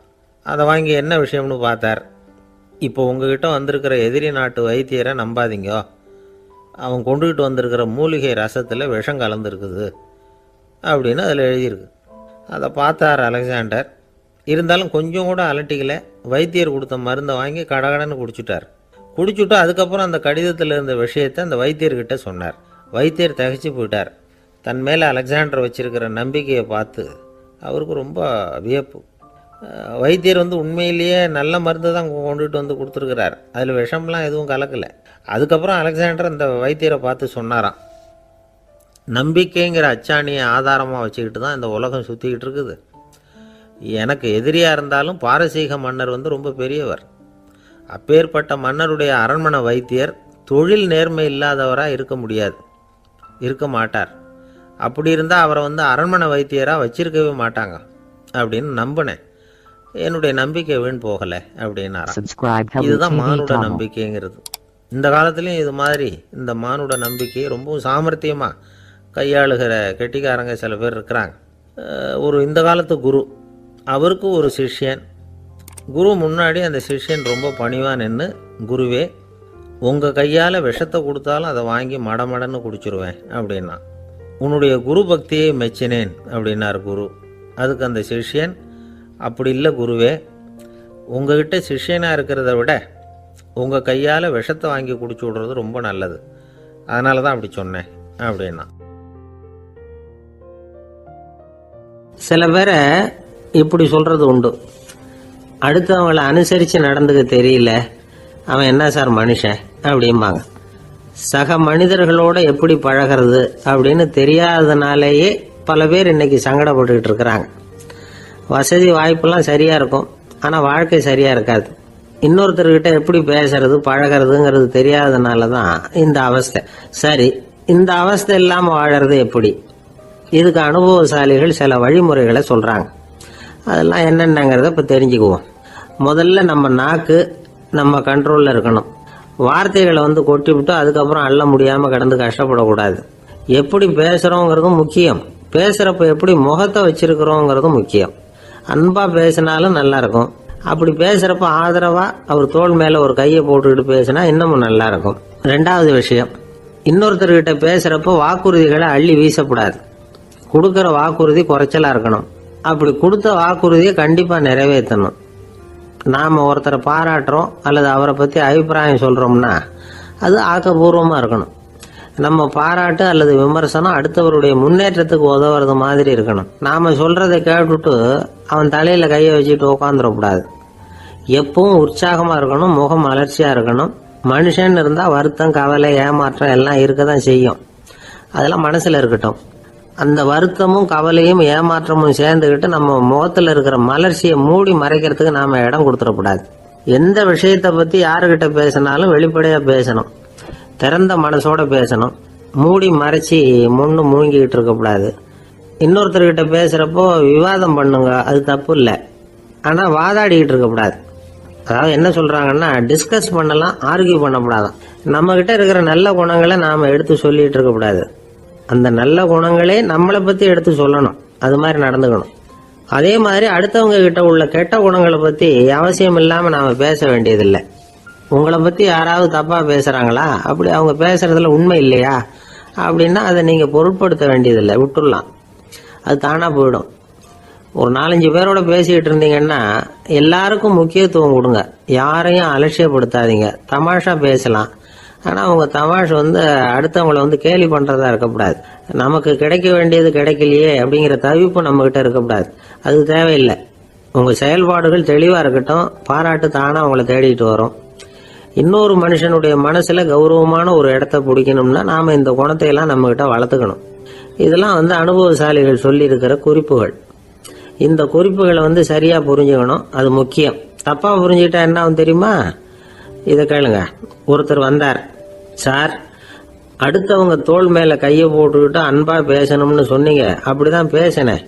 அதை வாங்கி என்ன விஷயம்னு பார்த்தார். இப்போ உங்ககிட்ட வந்திருக்கிற எதிரி நாட்டு வைத்தியரை நம்பாதீங்க, அவன் கொண்டுகிட்டு வந்திருக்கிற மூலிகை ரசத்தில் விஷம் கலந்துருக்குது அப்படின்னு அதில் எழுதியிருக்கு. அதை பார்த்தார் அலெக்சாண்டர். இருந்தாலும் கொஞ்சம் கூட அலட்டிக்கலை. வைத்தியர் கொடுத்த மருந்தை வாங்கி கடகடன்னு குடிச்சுட்டு அதுக்கப்புறம் அந்த கடிதத்தில் இருந்த விஷயத்தை அந்த வைத்தியர்கிட்ட சொன்னார். வைத்தியர் தகைச்சு போயிட்டார். தன் மேலே அலெக்சாண்டர் வச்சிருக்கிற நம்பிக்கையை பார்த்து அவருக்கு ரொம்ப வியப்பு. வைத்தியர் வந்து உண்மையிலேயே நல்ல மருந்து தான் கொண்டுகிட்டு வந்து கொடுத்துருக்கிறார், அதில் விஷம்லாம் எதுவும் கலக்கலை. அதுக்கப்புறம் அலெக்சாண்டர் அந்த வைத்தியரை பார்த்து சொன்னாராம், நம்பிக்கைங்கிற அச்சாணியை ஆதாரமாக வச்சுக்கிட்டு தான் இந்த உலகம் சுற்றிக்கிட்டு இருக்குது. எனக்கு எதிரியாக இருந்தாலும் பாரசீக மன்னர் வந்து ரொம்ப பெரியவர். அப்பேற்பட்ட மன்னருடைய அரண்மனை வைத்தியர் தொழில் நேர்மை இல்லாதவராக இருக்க மாட்டார். அப்படி இருந்தால் அவரை வந்து அரண்மனை வைத்தியராக வச்சிருக்கவே மாட்டாங்க அப்படின்னு நம்பினேன். என்னுடைய நம்பிக்கை வீண் போகலை அப்படின்னாராம். இதுதான் மானுட நம்பிக்கைங்கிறது. இந்த காலத்துலேயும் இது மாதிரி இந்த மானுட நம்பிக்கையை ரொம்பவும் சாமர்த்தியமாக கையாளுகிற கெட்டிக்காரங்க சில பேர் இருக்கிறாங்க. இந்த காலத்து குரு, அவருக்கு ஒரு சிஷ்யன். குரு முன்னாடி அந்த சிஷ்யன் ரொம்ப பணிவாக நின்று, குருவே, உங்கள் கையால் விஷத்தை கொடுத்தாலும் அதை வாங்கி மடமடன்னு குடிச்சிருவேன் அப்படின்னா. உன்னுடைய குரு பக்தியை மெச்சினேன் அப்படின்னார் குரு. அதுக்கு அந்த சிஷ்யன், அப்படி இல்லை குருவே, உங்ககிட்ட சிஷ்யனாக இருக்கிறத விட உங்கள் கையால் விஷத்தை வாங்கி குடிச்சு விடுறது ரொம்ப நல்லது, அதனால தான் அப்படி சொன்னேன் அப்படின்னா. சில பேரை இப்படி சொல்கிறது உண்டு, அடுத்தவங்களை அனுசரித்து நடந்துக்க தெரியல, அவன் என்ன சார் மனுஷன் அப்படிம்பாங்க. சக மனிதர்களோட எப்படி பழகிறது அப்படின்னு தெரியாததுனாலேயே பல பேர் இன்னைக்கு சங்கடப்பட்டுக்கிட்டு இருக்கிறாங்க. வசதி வாய்ப்பெல்லாம் சரியாக இருக்கும், ஆனால் வாழ்க்கை சரியாக இருக்காது. இன்னொருத்தர்கிட்ட எப்படி பேசுறது பழகிறதுங்கிறது தெரியாததுனால தான் இந்த அவஸ்தை. சரி, இந்த அவஸ்தை இல்லாமல் வாழறது எப்படி? இதுக்கு அனுபவசாலிகள் சில வழிமுறைகளை சொல்கிறாங்க. அதெல்லாம் என்னென்னங்கிறத இப்போ தெரிஞ்சுக்குவோம். முதல்ல நம்ம நாக்கு நம்ம கண்ட்ரோலில் இருக்கணும். வார்த்தைகளை கொட்டிவிட்டு அதுக்கப்புறம் அள்ள முடியாமல் கிடந்து கஷ்டப்படக்கூடாது. எப்படி பேசுகிறோங்கிறதும் முக்கியம், பேசுகிறப்ப எப்படி முகத்தை வச்சிருக்கிறோங்கிறதும் முக்கியம். அன்பாக பேசினாலும் நல்லாயிருக்கும். அப்படி பேசுகிறப்ப ஆதரவாக அவர் தோள் மேலே ஒரு கையை போட்டுக்கிட்டு பேசினா இன்னமும் நல்லாயிருக்கும். 2வது விஷயம், இன்னொருத்தர்கிட்ட பேசுகிறப்ப வாக்குறுதிகளை அள்ளி வீசக்கூடாது. கொடுக்குற வாக்குறுதி குறைச்சலாக இருக்கணும். அப்படி கொடுத்த வாக்குறுதியை கண்டிப்பாக நிறைவேற்றணும். நாம் ஒருத்தரை பாராட்டுறோம் அல்லது அவரை பற்றி அபிப்பிராயம் சொல்கிறோம்னா அது ஆக்கப்பூர்வமாக இருக்கணும். நம்ம பாராட்டு அல்லது விமர்சனம் அடுத்தவருடைய முன்னேற்றத்துக்கு உதவுறது மாதிரி இருக்கணும். நாம் சொல்கிறத கேட்டுட்டு அவன் தலையில் கையை வச்சுட்டு உட்காந்துடக்கூடாது. எப்பவும் உற்சாகமாக இருக்கணும், முகம் மலர்ச்சியாக இருக்கணும். மனுஷன் இருந்தால் வருத்தம், கவலை, ஏமாற்றம் எல்லாம் இருக்க தான் செய்யும். அதெல்லாம் மனசில் இருக்கட்டும். அந்த வருத்தமும் கவலையும் ஏமாற்றமும் சேர்ந்துக்கிட்டு நம்ம முகத்தில் இருக்கிற மலர்ச்சியை மூடி மறைக்கிறதுக்கு நாம் இடம் கொடுத்துடக்கூடாது. எந்த விஷயத்தை பற்றி யாருக்கிட்ட பேசினாலும் வெளிப்படையாக பேசணும். திறந்த மனசோட பேசணும். மூடி மறைச்சி முன்னு மூங்கிக்கிட்டு இருக்கக்கூடாது. இன்னொருத்தர்கிட்ட பேசுகிறப்போ விவாதம் பண்ணுங்க, அது தப்பு இல்லை. ஆனால் வாதாடிக்கிட்டு இருக்கக்கூடாது. அதாவது என்ன சொல்கிறாங்கன்னா, டிஸ்கஸ் பண்ணலாம், ஆர்கியூ பண்ணக்கூடாதான். நம்மக்கிட்ட இருக்கிற நல்ல குணங்களை நாம் எடுத்து சொல்லிகிட்டு இருக்கக்கூடாது. அந்த நல்ல குணங்களே நம்மளை பற்றி எடுத்து சொல்லணும். அது மாதிரி நடந்துக்கணும். அதே மாதிரி அடுத்தவங்க கிட்ட உள்ள கெட்ட குணங்களை பற்றி அவசியம் இல்லாமல் நாம் பேச வேண்டியதில்லை. உங்களை பற்றி யாராவது தப்பாக பேசுகிறாங்களா, அப்படி அவங்க பேசுகிறதுல உண்மை இல்லையா அப்படின்னா அதை நீங்கள் பொருட்படுத்த வேண்டியதில்லை, விட்டுடலாம். அது தானாக போயிடும். ஒரு 4-5 பேரோட பேசிக்கிட்டு இருந்தீங்கன்னா எல்லாருக்கும் முக்கியத்துவம் கொடுங்க. யாரையும் அலட்சியப்படுத்தாதீங்க. தமாஷா பேசலாம். ஆனால் அவங்க தமாஷ் அடுத்தவங்களை கேலி பண்ணுறதா இருக்கக்கூடாது. நமக்கு கிடைக்க வேண்டியது கிடைக்கலையே அப்படிங்கிற தவிப்பு நம்மக்கிட்ட இருக்கக்கூடாது. அது தேவையில்லை. உங்கள் செயல்பாடுகள் தெளிவாக இருக்கட்டும். பாராட்டு தானாக அவங்கள தேடிட்டு வரும். இன்னொரு மனுஷனுடைய மனசில் கௌரவமான ஒரு இடத்த பிடிக்கணும்னா நாம் இந்த குணத்தையெல்லாம் நம்மக்கிட்ட வளர்த்துக்கணும். இதெல்லாம் அனுபவசாலிகள் சொல்லியிருக்கிற குறிப்புகள். இந்த குறிப்புகளை சரியாக புரிஞ்சுக்கணும். அது முக்கியம். தப்பாக புரிஞ்சுக்கிட்டா என்ன ஆகும் தெரியுமா? இதை கேளுங்க. ஒருத்தர் வந்தார். சார், அடுத்தவங்க தோள் மேலே கையை போட்டுக்கிட்டு அன்பாக பேசணும்னு சொன்னீங்க. அப்படிதான் பேசினேன்.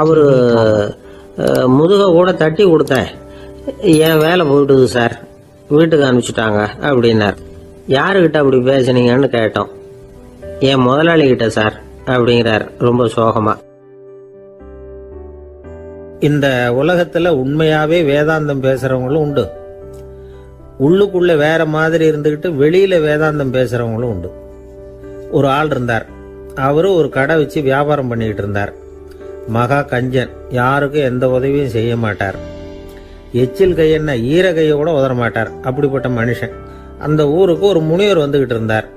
அவரு முதுக கூட தட்டி கொடுத்தேன். என் வேலை போயிட்டுது சார், வீட்டுக்கு அனுப்பிச்சுட்டாங்க அப்படின்னார். யாருக்கிட்ட அப்படி பேசுனீங்கன்னு கேட்டோம். என் முதலாளி கிட்ட சார் அப்படிங்கிறார் ரொம்ப சோகமா. இந்த உலகத்துல உண்மையாவே வேதாந்தம் பேசுறவங்களும் உண்டு. உள்ளுக்குள்ள வேற மாதிரி இருந்துகிட்டு வெளியில வேதாந்தம் பேசுறவங்களும் உண்டு. ஒரு ஆள் இருந்தார். அவரு ஒரு கடை வச்சு வியாபாரம் பண்ணிக்கிட்டு இருந்தார். மகா கஞ்சன். யாருக்கும் எந்த உதவியும் செய்ய மாட்டார். எச்சில் கையென்ன ஈர கையை கூட உதற மாட்டார். அப்படிப்பட்ட மனுஷன். அந்த ஊருக்கு ஒரு முனிவர் வந்துகிட்டு இருந்தார்.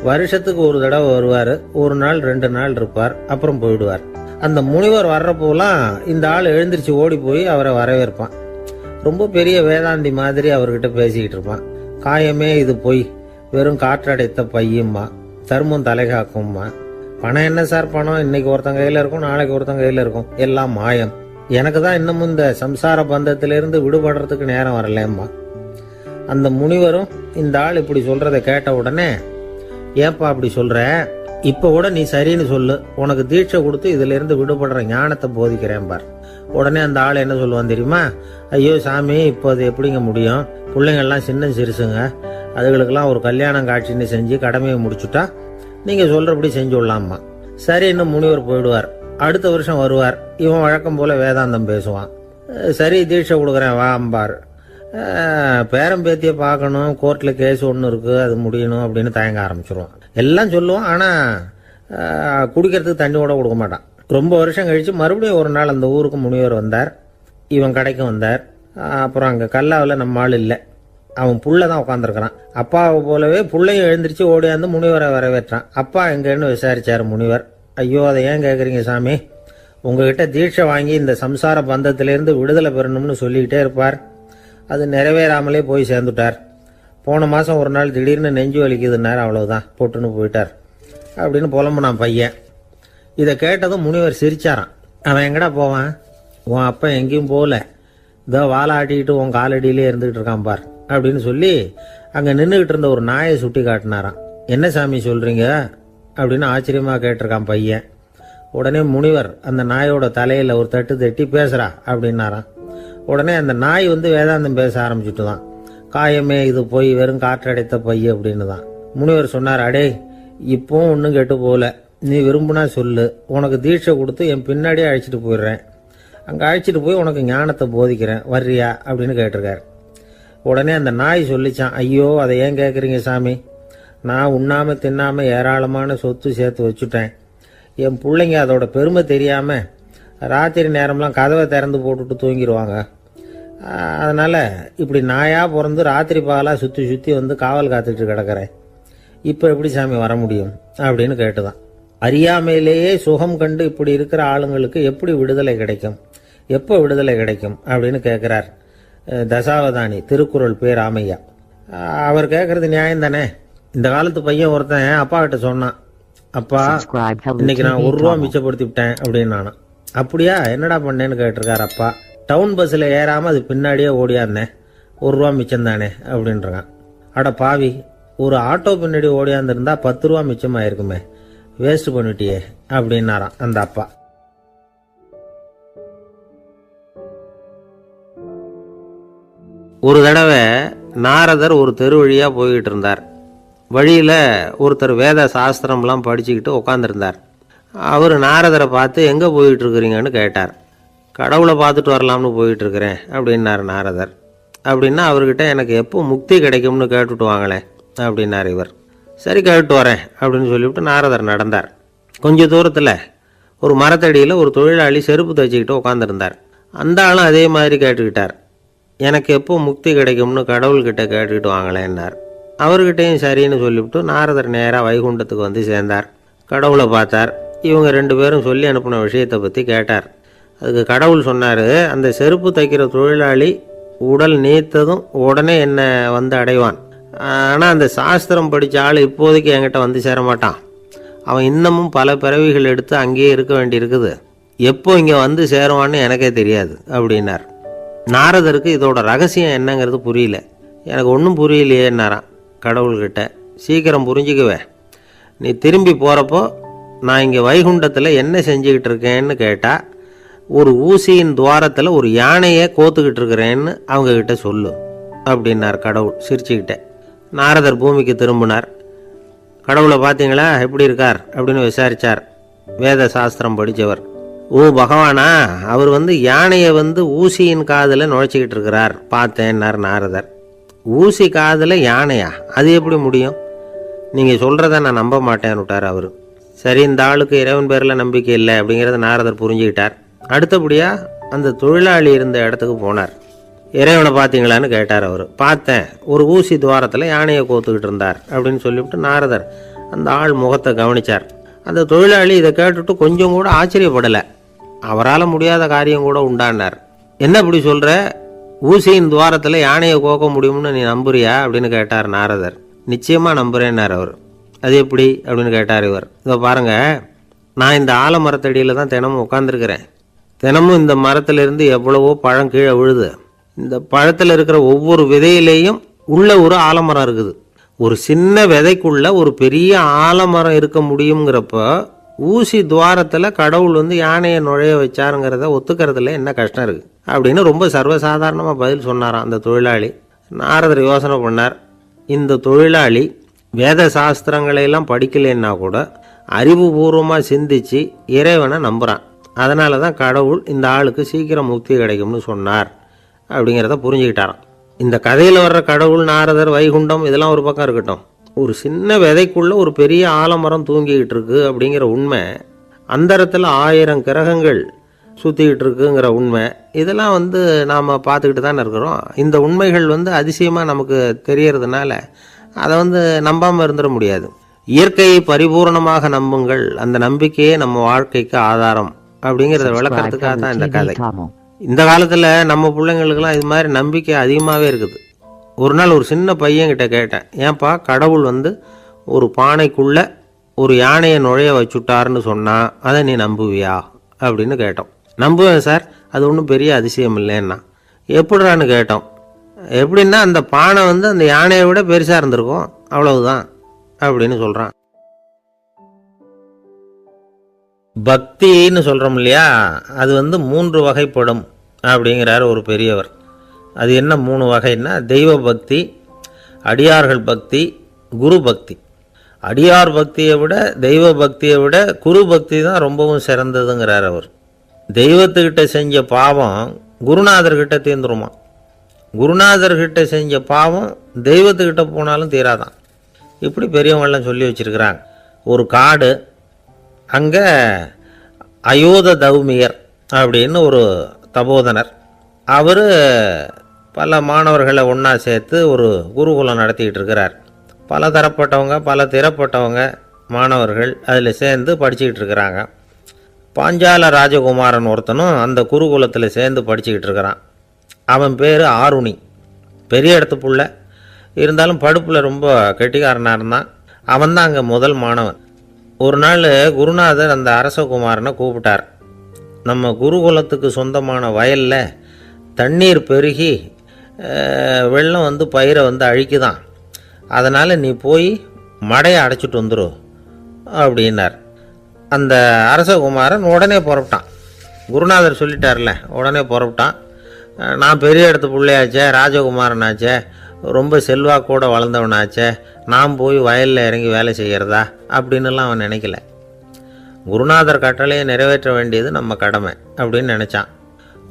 வருஷத்துக்கு ஒரு தடவை வருவார். 1 நாள் 2 நாள் இருப்பார், அப்புறம் போயிடுவார். அந்த முனிவர் வர்றப்போலாம் இந்த ஆள் எழுந்திரிச்சு ஓடி போய் அவரை வரவேற்பான். ரொம்ப பெரிய வேதாந்தி மாதிரி அவர்கிட்ட பேசிக்கிட்டு இருப்பான். காயமே இது பொய், வெறும் காற்றடைத்த பையும்மா, தர்மம் தலைகாக்கும்மா. பணம் என்ன சார் பணம், இன்னைக்கு ஒருத்தன் கையில இருக்கும், நாளைக்கு ஒருத்தன் கையில இருக்கும், எல்லாம் மாயம். எனக்கு தான் இன்னமும் இந்த சம்சார பந்தத்திலிருந்து விடுபடுறதுக்கு நேரம் வரலேம்மா. அந்த முனிவரும் இந்த ஆள் இப்படி சொல்றதை கேட்ட உடனே, ஏப்பா அப்படி சொல்ற, இப்ப கூட நீ சரின்னு சொல்லு, உனக்கு தீட்சை கொடுத்து இதுல இருந்து விடுபடுற ஞானத்தை போதிக்கிறேன் பார். உடனே அந்த ஆள் என்ன சொல்லுவான் தெரியுமா? ஐயோ சாமி, இப்போ அது எப்படிங்க முடியும்? பிள்ளைங்கள்லாம் சின்ன சிறுசுங்க, அதுகளுக்கெல்லாம் ஒரு கல்யாணம் காட்சின்னு செஞ்சு கடமையை முடிச்சுட்டா நீங்க சொல்றபடி செஞ்சு விடலாமா. சரி, இன்னும் முனிவர் போயிடுவார். அடுத்த வருஷம் வருவார். இவன் வழக்கம் போல வேதாந்தம் பேசுவான். சரி, தீட்சை கொடுக்குறேன் வா அம்பார். பேரம்பேத்தியை பார்க்கணும், கோர்ட்ல கேஸ் ஒன்று இருக்கு, அது முடியணும் அப்படின்னு தயங்க ஆரம்பிச்சிருவான். எல்லாம் சொல்லுவான், ஆனா குடிக்கிறதுக்கு தண்ணி கூட கொடுக்க மாட்டான். ரொம்ப வருஷம் கழிச்சு மறுபடியும் ஒரு நாள் அந்த ஊருக்கு முனிவர் வந்தார். இவன் கடைக்கு வந்தார். அப்புறம் அங்க கல்லாவில் நம்ம ஆள் இல்லை. அவன் புள்ள தான் உட்காந்துருக்கிறான். அப்பாவை போலவே புள்ளையும் எழுந்திரிச்சு ஓடியாந்து முனிவரை வரவேற்றான். அப்பா எங்கன்னு விசாரிச்சாரு முனிவர். ஐயோ, அதை ஏன் கேட்குறீங்க சாமி, உங்ககிட்ட தீட்சை வாங்கி இந்த சம்சார பந்தத்திலேருந்து விடுதலை பெறணும்னு சொல்லிக்கிட்டே இருப்பார். அது நிறைவேறாமலே போய் சேர்ந்துட்டார். போன மாதம் ஒரு நாள் திடீர்னு நெஞ்சு வலிக்குதுன்னார். அவ்வளவுதான், போட்டுன்னு போயிட்டார் அப்படின்னு புலம்புனான் பையன். இதை கேட்டதும் முனிவர் சிரிச்சாரான். அவன் எங்கடா போவான், உன் அப்பா எங்கேயும் போகல, இதோ வாழை ஆட்டிக்கிட்டு உன் காலடியிலே இருந்துகிட்டு இருக்கான் பார் அப்படின்னு சொல்லி அங்கே நின்றுக்கிட்டு இருந்த ஒரு நாயை சுட்டி காட்டினாரான். என்ன சாமி சொல்றீங்க அப்படின்னு ஆச்சரியமாக கேட்டிருக்கான் பையன். உடனே முனிவர் அந்த நாயோட தலையில் ஒரு தட்டு தட்டி பேசுறா அப்படின்னாரான். உடனே அந்த நாய் வேதாந்தம் பேச ஆரம்பிச்சுட்டு தான். காயமே இது போய் வெறும் காற்றடைத்த பைய அப்படின்னு தான். முனிவர் சொன்னார், அடே இப்பவும் ஒன்றும் கெட்டு போகல, நீ விரும்புனா சொல்லு, உனக்கு தீட்சை கொடுத்து என் பின்னாடியே அழைச்சிட்டு போயிடுறேன், அங்கே அழைச்சிட்டு போய் உனக்கு ஞானத்தை போதிக்கிறேன், வர்றியா அப்படின்னு கேட்டிருக்காரு. உடனே அந்த நாய் சொல்லிச்சான், ஐயோ அதை ஏன் கேட்குறீங்க சாமி, நான் உண்ணாமல் தின்னாமல் ஏராளமான சொத்து சேர்த்து வச்சுட்டேன். என் பிள்ளைங்க அதோட பெருமை தெரியாமல் ராத்திரி நேரம்லாம் கதவை திறந்து போட்டுட்டு தூங்கிடுவாங்க. அதனால் இப்படி நாயாக பிறந்து ராத்திரி பகலாக சுற்றி சுற்றி காவல் காத்துட்டு கிடக்கிறேன். இப்போ எப்படி சாமி வர முடியும் அப்படின்னு கேட்டுதான். அறியாமையிலேயே சுகம் கண்டு இப்படி இருக்கிற ஆளுங்களுக்கு எப்படி விடுதலை கிடைக்கும், எப்போ விடுதலை கிடைக்கும் அப்படின்னு கேட்குறார் தசாவதானி, திருக்குறள் பேர் ராமையா. அவர் கேட்கறது நியாயம் தானே. இந்த காலத்து பையன் ஒருத்தன் அப்பா கிட்ட சொன்னான், அப்பா இன்னைக்கு நான் 1 ரூபா மிச்சப்படுத்தி விட்டேன் அப்படின்னு நானான். அப்படியா, என்னடா பண்ணேன்னு கேட்டிருக்காரு அப்பா. டவுன் பஸ்ஸில் ஏறாமல் அது பின்னாடியே ஓடியாந்தேன், 1 ரூபா மிச்சம் தானே அப்படின்றான். அட பாவி, ஒரு ஆட்டோ பின்னாடி ஓடியாந்துருந்தா 10 ரூபா மிச்சமாயிருக்குமே, வேஸ்ட் பண்ணிட்டியே அப்படின்னாராம் அந்த அப்பா. ஒரு தடவை நாரதர் ஒரு தெரு வழியாக போய்கிட்டு இருந்தார். வழியில் ஒருத்தர் வேத சாஸ்திரம்லாம் படிச்சுக்கிட்டு உட்காந்துருந்தார். அவர் நாரதரை பார்த்து எங்கே போயிட்டுருக்குறீங்கன்னு கேட்டார். கடவுளை பார்த்துட்டு வரலாம்னு போயிட்டுருக்கிறேன் அப்படின்னார் நாரதர். அப்படின்னா அவர்கிட்ட எனக்கு எப்போ முக்தி கிடைக்கும்னு கேட்டுட்டு வாங்களேன் அப்படின்னார் இவர். சரி கேட்டு வரேன் அப்படின்னு சொல்லிவிட்டு நாரதர் நடந்தார். கொஞ்சம் தூரத்தில் ஒரு மரத்தடியில் ஒரு தொழிலாளி செருப்பு தைச்சிக்கிட்டு உட்காந்துருந்தார். அந்த ஆளும் அதே மாதிரி கேட்டுக்கிட்டார். எனக்கு எப்போ முக்தி கிடைக்கும்னு கடவுள்கிட்ட கேட்டுக்கிட்டு வாங்களேன்னார். அவர்கிட்டையும் சரின்னு சொல்லிவிட்டு நாரதர் நேராக வைகுண்டத்துக்கு வந்து சேர்ந்தார். கடவுளை பார்த்தார். இவங்க 2 பேரும் சொல்லி அனுப்பின விஷயத்தை பற்றி கேட்டார். அதுக்கு கடவுள் சொன்னார், அந்த செருப்பு தைக்கிற தொழிலாளி உடல் நீத்ததும் உடனே என்னை வந்து அடைவான். ஆனால் அந்த சாஸ்திரம் படித்த ஆள் இப்போதைக்கு என்கிட்ட வந்து சேர மாட்டான். அவன் இன்னமும் பல பிறவிகள் எடுத்து அங்கேயே இருக்க வேண்டியிருக்குது. எப்போ இங்கே வந்து சேருவான்னு எனக்கே தெரியாது அப்படின்னார். நாரதருக்கு இதோட ரகசியம் என்னங்கிறது புரியல. எனக்கு ஒன்றும் புரியலையேன்னாரான் கடவுள்கிட்ட. சீக்கிரம் புரிஞ்சுக்குவேன், நீ திரும்பி போகிறப்போ நான் இங்கே வைகுண்டத்தில் என்ன செஞ்சுக்கிட்டு இருக்கேன்னு கேட்டால், ஒரு ஊசியின் துவாரத்தில் ஒரு யானையை கோத்துக்கிட்டு இருக்கிறேன்னு அவங்கக்கிட்ட சொல்லு அப்படின்னார் கடவுள் சிரிச்சுக்கிட்டே. நாரதர் பூமிக்கு திரும்பினார். கடவுளை பார்த்தீங்களா, எப்படி இருக்கார் அப்படின்னு விசாரித்தார் வேத சாஸ்திரம் படித்தவர். ஓ பகவானா, அவர் யானையை ஊசியின் காதில் நுழைச்சிக்கிட்டு இருக்கிறார் பார்த்தேன்னார் நாரதர். ஊசி காதில் யானையா, அது எப்படி முடியும்? நீங்கள் சொல்கிறத நான் நம்ப மாட்டேன்னு விட்டார் அவர். சரி, இந்த ஆளுக்கு இறைவன் பேரில் நம்பிக்கை இல்லை அப்படிங்கிறத நாரதர் புரிஞ்சுக்கிட்டார். அடுத்தபடியாக அந்த தொழிலாளி இருந்த இடத்துக்கு போனார். இறைவனை பார்த்தீங்களான்னு கேட்டார் அவர். பார்த்தேன், ஒரு ஊசி துவாரத்தில் யானையை கோத்துக்கிட்டு இருந்தார் அப்படின்னு சொல்லிவிட்டு நாரதர் அந்த ஆள் முகத்தை கவனித்தார். அந்த தொழிலாளி இதை கேட்டுட்டு கொஞ்சம் கூட ஆச்சரியப்படலை. அவரால் முடியாத காரியம் கூட உண்டானார். என்ன இப்படி சொல்கிற, ஊசியின் துவாரத்தில் யானையை கோக்க முடியும்னு நீ நம்புறியா அப்படின்னு கேட்டார் நாரதர். நிச்சயமாக நம்புகிறேன்னார் அவர். அது எப்படி அப்படின்னு கேட்டார் இவர். இதை பாருங்கள், நான் இந்த ஆலமரத்தடியில் தான் தினமும் உட்காந்துருக்கிறேன். தினமும் இந்த மரத்திலிருந்து எவ்வளவோ பழம் கீழே விழுது. இந்த பழத்தில் இருக்கிற ஒவ்வொரு விதையிலேயும் உள்ள ஒரு ஆலமரம் இருக்குது. ஒரு சின்ன விதைக்குள்ள ஒரு பெரிய ஆலமரம் இருக்க முடியுங்கிறப்ப ஊசி துவாரத்தில் கடவுள் யானையை நுழைய வச்சாருங்கிறத ஒத்துக்கிறதுல என்ன கஷ்டம் இருக்குது அப்படின்னு ரொம்ப சர்வசாதாரணமாக பதில் சொன்னாராம் அந்த தொழிலாளி. நாரதர் யோசனை பண்ணார். இந்த தொழிலாளி வேத சாஸ்திரங்களையெல்லாம் படிக்கலைன்னா கூட அறிவுபூர்வமாக சிந்திச்சு இறைவனை நம்புகிறான். அதனால தான் கடவுள் இந்த ஆளுக்கு சீக்கிரம் முக்தி கிடைக்கும்னு சொன்னார் அப்படிங்கிறத புரிஞ்சுக்கிட்டாராம். இந்த கதையில் வர்ற கடவுள், நாரதர், வைகுண்டம் இதெல்லாம் ஒரு பக்கம் இருக்கட்டும், ஒரு சின்ன விதைக்குள்ளே ஒரு பெரிய ஆலமரம் தூங்கிக்கிட்டு இருக்கு அப்படிங்கிற உண்மை, அந்தரத்தில் 1000 கிரகங்கள் சுற்றிக்கிட்டு இருக்குங்கிற உண்மை, இதெல்லாம் நாம் பார்த்துக்கிட்டு தானே இருக்கிறோம். இந்த உண்மைகள் அதிசயமாக நமக்கு தெரியறதுனால அதை நம்பாமல் இருந்துட முடியாது. இயற்கையை பரிபூர்ணமாக நம்புங்கள், அந்த நம்பிக்கையே நம்ம வாழ்க்கைக்கு ஆதாரம் அப்படிங்கிறத விளக்கறதுக்காக தான் இந்த கதை. இந்த காலத்தில் நம்ம பிள்ளைங்களுக்கெல்லாம் இது மாதிரி நம்பிக்கை அதிகமாகவே இருக்குது. ஒரு நாள் ஒரு சின்ன பையன்கிட்ட கேட்டேன், ஏன்பா கடவுள் ஒரு பானைக்குள்ளே ஒரு யானையை நுழைய வச்சுட்டாருன்னு சொன்னால் அதை நீ நம்புவியா அப்படின்னு கேட்டோம். நம்புவேன் சார், அது ஒன்றும் பெரிய அதிசயம் இல்லைன்னா. எப்படிறான்னு கேட்டோம். எப்படின்னா அந்த பானை அந்த யானையை விட பெருசாக இருந்திருக்கும், அவ்வளவுதான் அப்படின்னு சொல்கிறான். பக்தின்னு சொல்கிறோம் இல்லையா, அது 3 வகைப்படும் அப்படிங்கிறார் ஒரு பெரியவர். அது என்ன 3 வகைன்னா, தெய்வ பக்தி, அடியார்கள் பக்தி, குரு பக்தி. அடியார் பக்தியை விட தெய்வ பக்தியை விட குரு பக்தி தான் ரொம்பவும் சிறந்ததுங்கிறார் அவர். தெய்வத்துக்கிட்ட செஞ்ச பாவம் குருநாதர்கிட்ட தீர்ந்துருமா, குருநாதர்கிட்ட செஞ்ச பாவம் தெய்வத்துக்கிட்ட போனாலும் தீராதான். இப்படி பெரியவங்களாம் சொல்லி வச்சுருக்கிறாங்க. ஒரு காடு, அங்கே அயோத தௌமியர் அப்படின்னு ஒரு தபோதனர், அவர் பல மாணவர்களை ஒன்றா சேர்த்து ஒரு குருகுலம் நடத்திக்கிட்டு இருக்கிறார். பல தரப்பட்டவங்க பல திறப்பட்டவங்க மாணவர்கள் அதில் சேர்ந்து படிச்சுக்கிட்டு இருக்கிறாங்க. பாஞ்சால ராஜகுமாரன் ஒருத்தனும் அந்த குருகுலத்தில் சேர்ந்து படிச்சுக்கிட்டு இருக்கிறான். அவன் பேர் ஆருணி. பெரிய இடத்து புள்ள, இருந்தாலும் படுப்பில் ரொம்ப கெட்டிக்காரனாக இருந்தான். அவன் தான் அங்கே முதல் மாணவன். ஒரு நாள் குருநாதர் அந்த அரசகுமாரனை கூப்பிட்டார். நம்ம குருகுலத்துக்கு சொந்தமான வயலில் தண்ணீர் பெருகி வெள்ளம் பயிரை அழிக்குதான். அதனால் நீ போய் மடையை அடைச்சிட்டு வந்துரு அப்படின்னார். அந்த அரசகுமாரன் உடனே புறப்பட்டான். குருநாதர் சொல்லிட்டார்ல, உடனே புறப்பட்டான். நான் பெரிய இடத்து பிள்ளையாச்சே, ராஜகுமாரனாச்சே, ரொம்ப செல்வாக்கூட வளர்ந்தவனாச்சே, நான் போய் வயலில் இறங்கி வேலை செய்கிறதா அப்படின்னுலாம் அவன் நினைக்கல. குருநாதர் கட்டளையை நிறைவேற்ற வேண்டியது நம்ம கடமை அப்படின்னு நினச்சான்.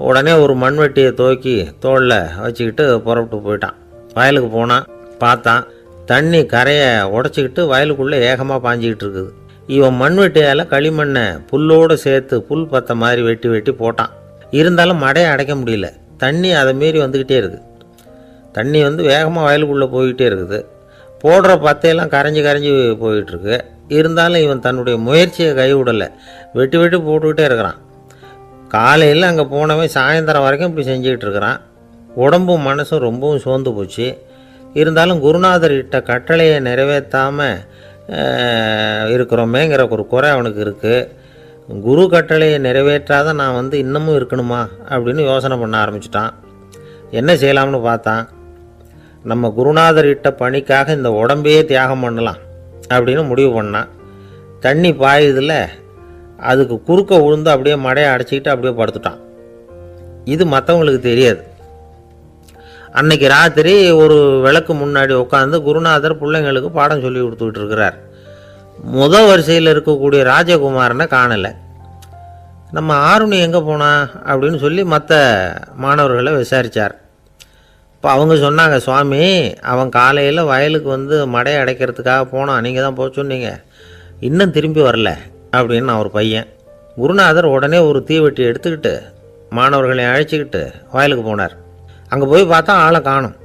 உடனே ஒரு மண்வெட்டியை தூக்கி தோளில் வச்சுக்கிட்டு புறப்பட்டு போயிட்டான். வயலுக்கு போனான். பார்த்தான், தண்ணி கரையை உடச்சிக்கிட்டு வயலுக்குள்ளே ஏகமாக பாஞ்சிக்கிட்டு இருக்குது. இவன் மண்வெட்டியால் களிமண்ணை புல்லோடு சேர்த்து புல் பத்த மாதிரி வெட்டி வெட்டி போட்டான். இருந்தாலும் மடையை அடைக்க முடியல. தண்ணி அதை மீறி வந்துக்கிட்டே இருக்குது. தண்ணி வேகமாக வயலுக்குள்ளே போய்கிட்டே இருக்குது. போடுற பத்தையெல்லாம் கரைஞ்சி போயிட்டுருக்கு. இருந்தாலும் இவன் தன்னுடைய முயற்சியை கைவிடலை. வெட்டி வெட்டி போட்டுக்கிட்டே இருக்கிறான். காலையில் அங்கே போனவன் சாயந்தரம் வரைக்கும் இப்படி செஞ்சுக்கிட்டு இருக்கிறான். உடம்பும் மனசும் ரொம்பவும் சோர்ந்து போச்சு. இருந்தாலும் குருநாதர் இட்ட கட்டளையை நிறைவேற்றாமல் இருக்கிறோமேங்கிற ஒரு குறை அவனுக்கு இருக்குது. குரு கட்டளையை நிறைவேற்றாத நான் இன்னமும் இருக்கணுமா அப்படின்னு யோசனை பண்ண ஆரம்பிச்சிட்டான். என்ன செய்யலாம்னு பார்த்தான். நம்ம குருநாதர் இட்ட பணிக்காக இந்த உடம்பையே தியாகம் பண்ணலாம் அப்படின்னு முடிவு பண்ணான். தண்ணி பாயுதில் அதுக்கு குறுக்க விழுந்து அப்படியே மடையை அடைச்சிக்கிட்டு அப்படியே படுத்துட்டான். இது மற்றவங்களுக்கு தெரியாது. அன்னைக்கு ராத்திரி ஒரு விளக்கு முன்னாடி உட்காந்து குருநாதர் பிள்ளைங்களுக்கு பாடம் சொல்லி கொடுத்துக்கிட்டு இருக்கிறார். முதல் வரிசையில் இருக்கக்கூடிய ராஜகுமாரனை காணலை. நம்ம ஆருணி எங்கே போனா அப்படின்னு சொல்லி மற்ற மாணவர்களை விசாரித்தார். இப்போ அவங்க சொன்னாங்க, சுவாமி அவன் காலையில் வயலுக்கு மடையை அடைக்கிறதுக்காக போனான், நீங்கள் தான் போக சொன்னீங்க, இன்னும் திரும்பி வரல அப்படின்னு அவர் பையன். குருநாதர் உடனே ஒரு தீவெட்டி எடுத்துக்கிட்டு மாணவர்களை அழைச்சிக்கிட்டு வயலுக்கு போனார். அங்கே போய் பார்த்தா ஆளை காணும்.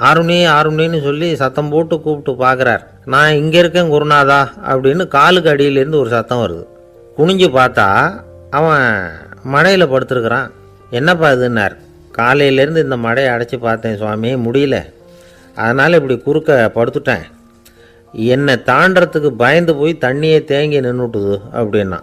ஆருணின்னு சொல்லி சத்தம் போட்டு கூப்பிட்டு பார்க்குறார். நான் இங்கே இருக்கேன் குருநாதா அப்படின்னு காலுக்கு அடியிலேருந்து ஒரு சத்தம் வருது. குனிஞ்சு பார்த்தா அவன் மடையில் படுத்துருக்கிறான். என்னப்பா இதுன்னார். காலையிலேருந்து இந்த மடையை அடைச்சி பார்த்தேன் சுவாமி, முடியல, அதனால் இப்படி குறுக்க படுத்துட்டேன். என்னை தாண்டறதுக்கு பயந்து போய் தண்ணியை தேங்கி நின்றுட்டுது அப்படின்னா.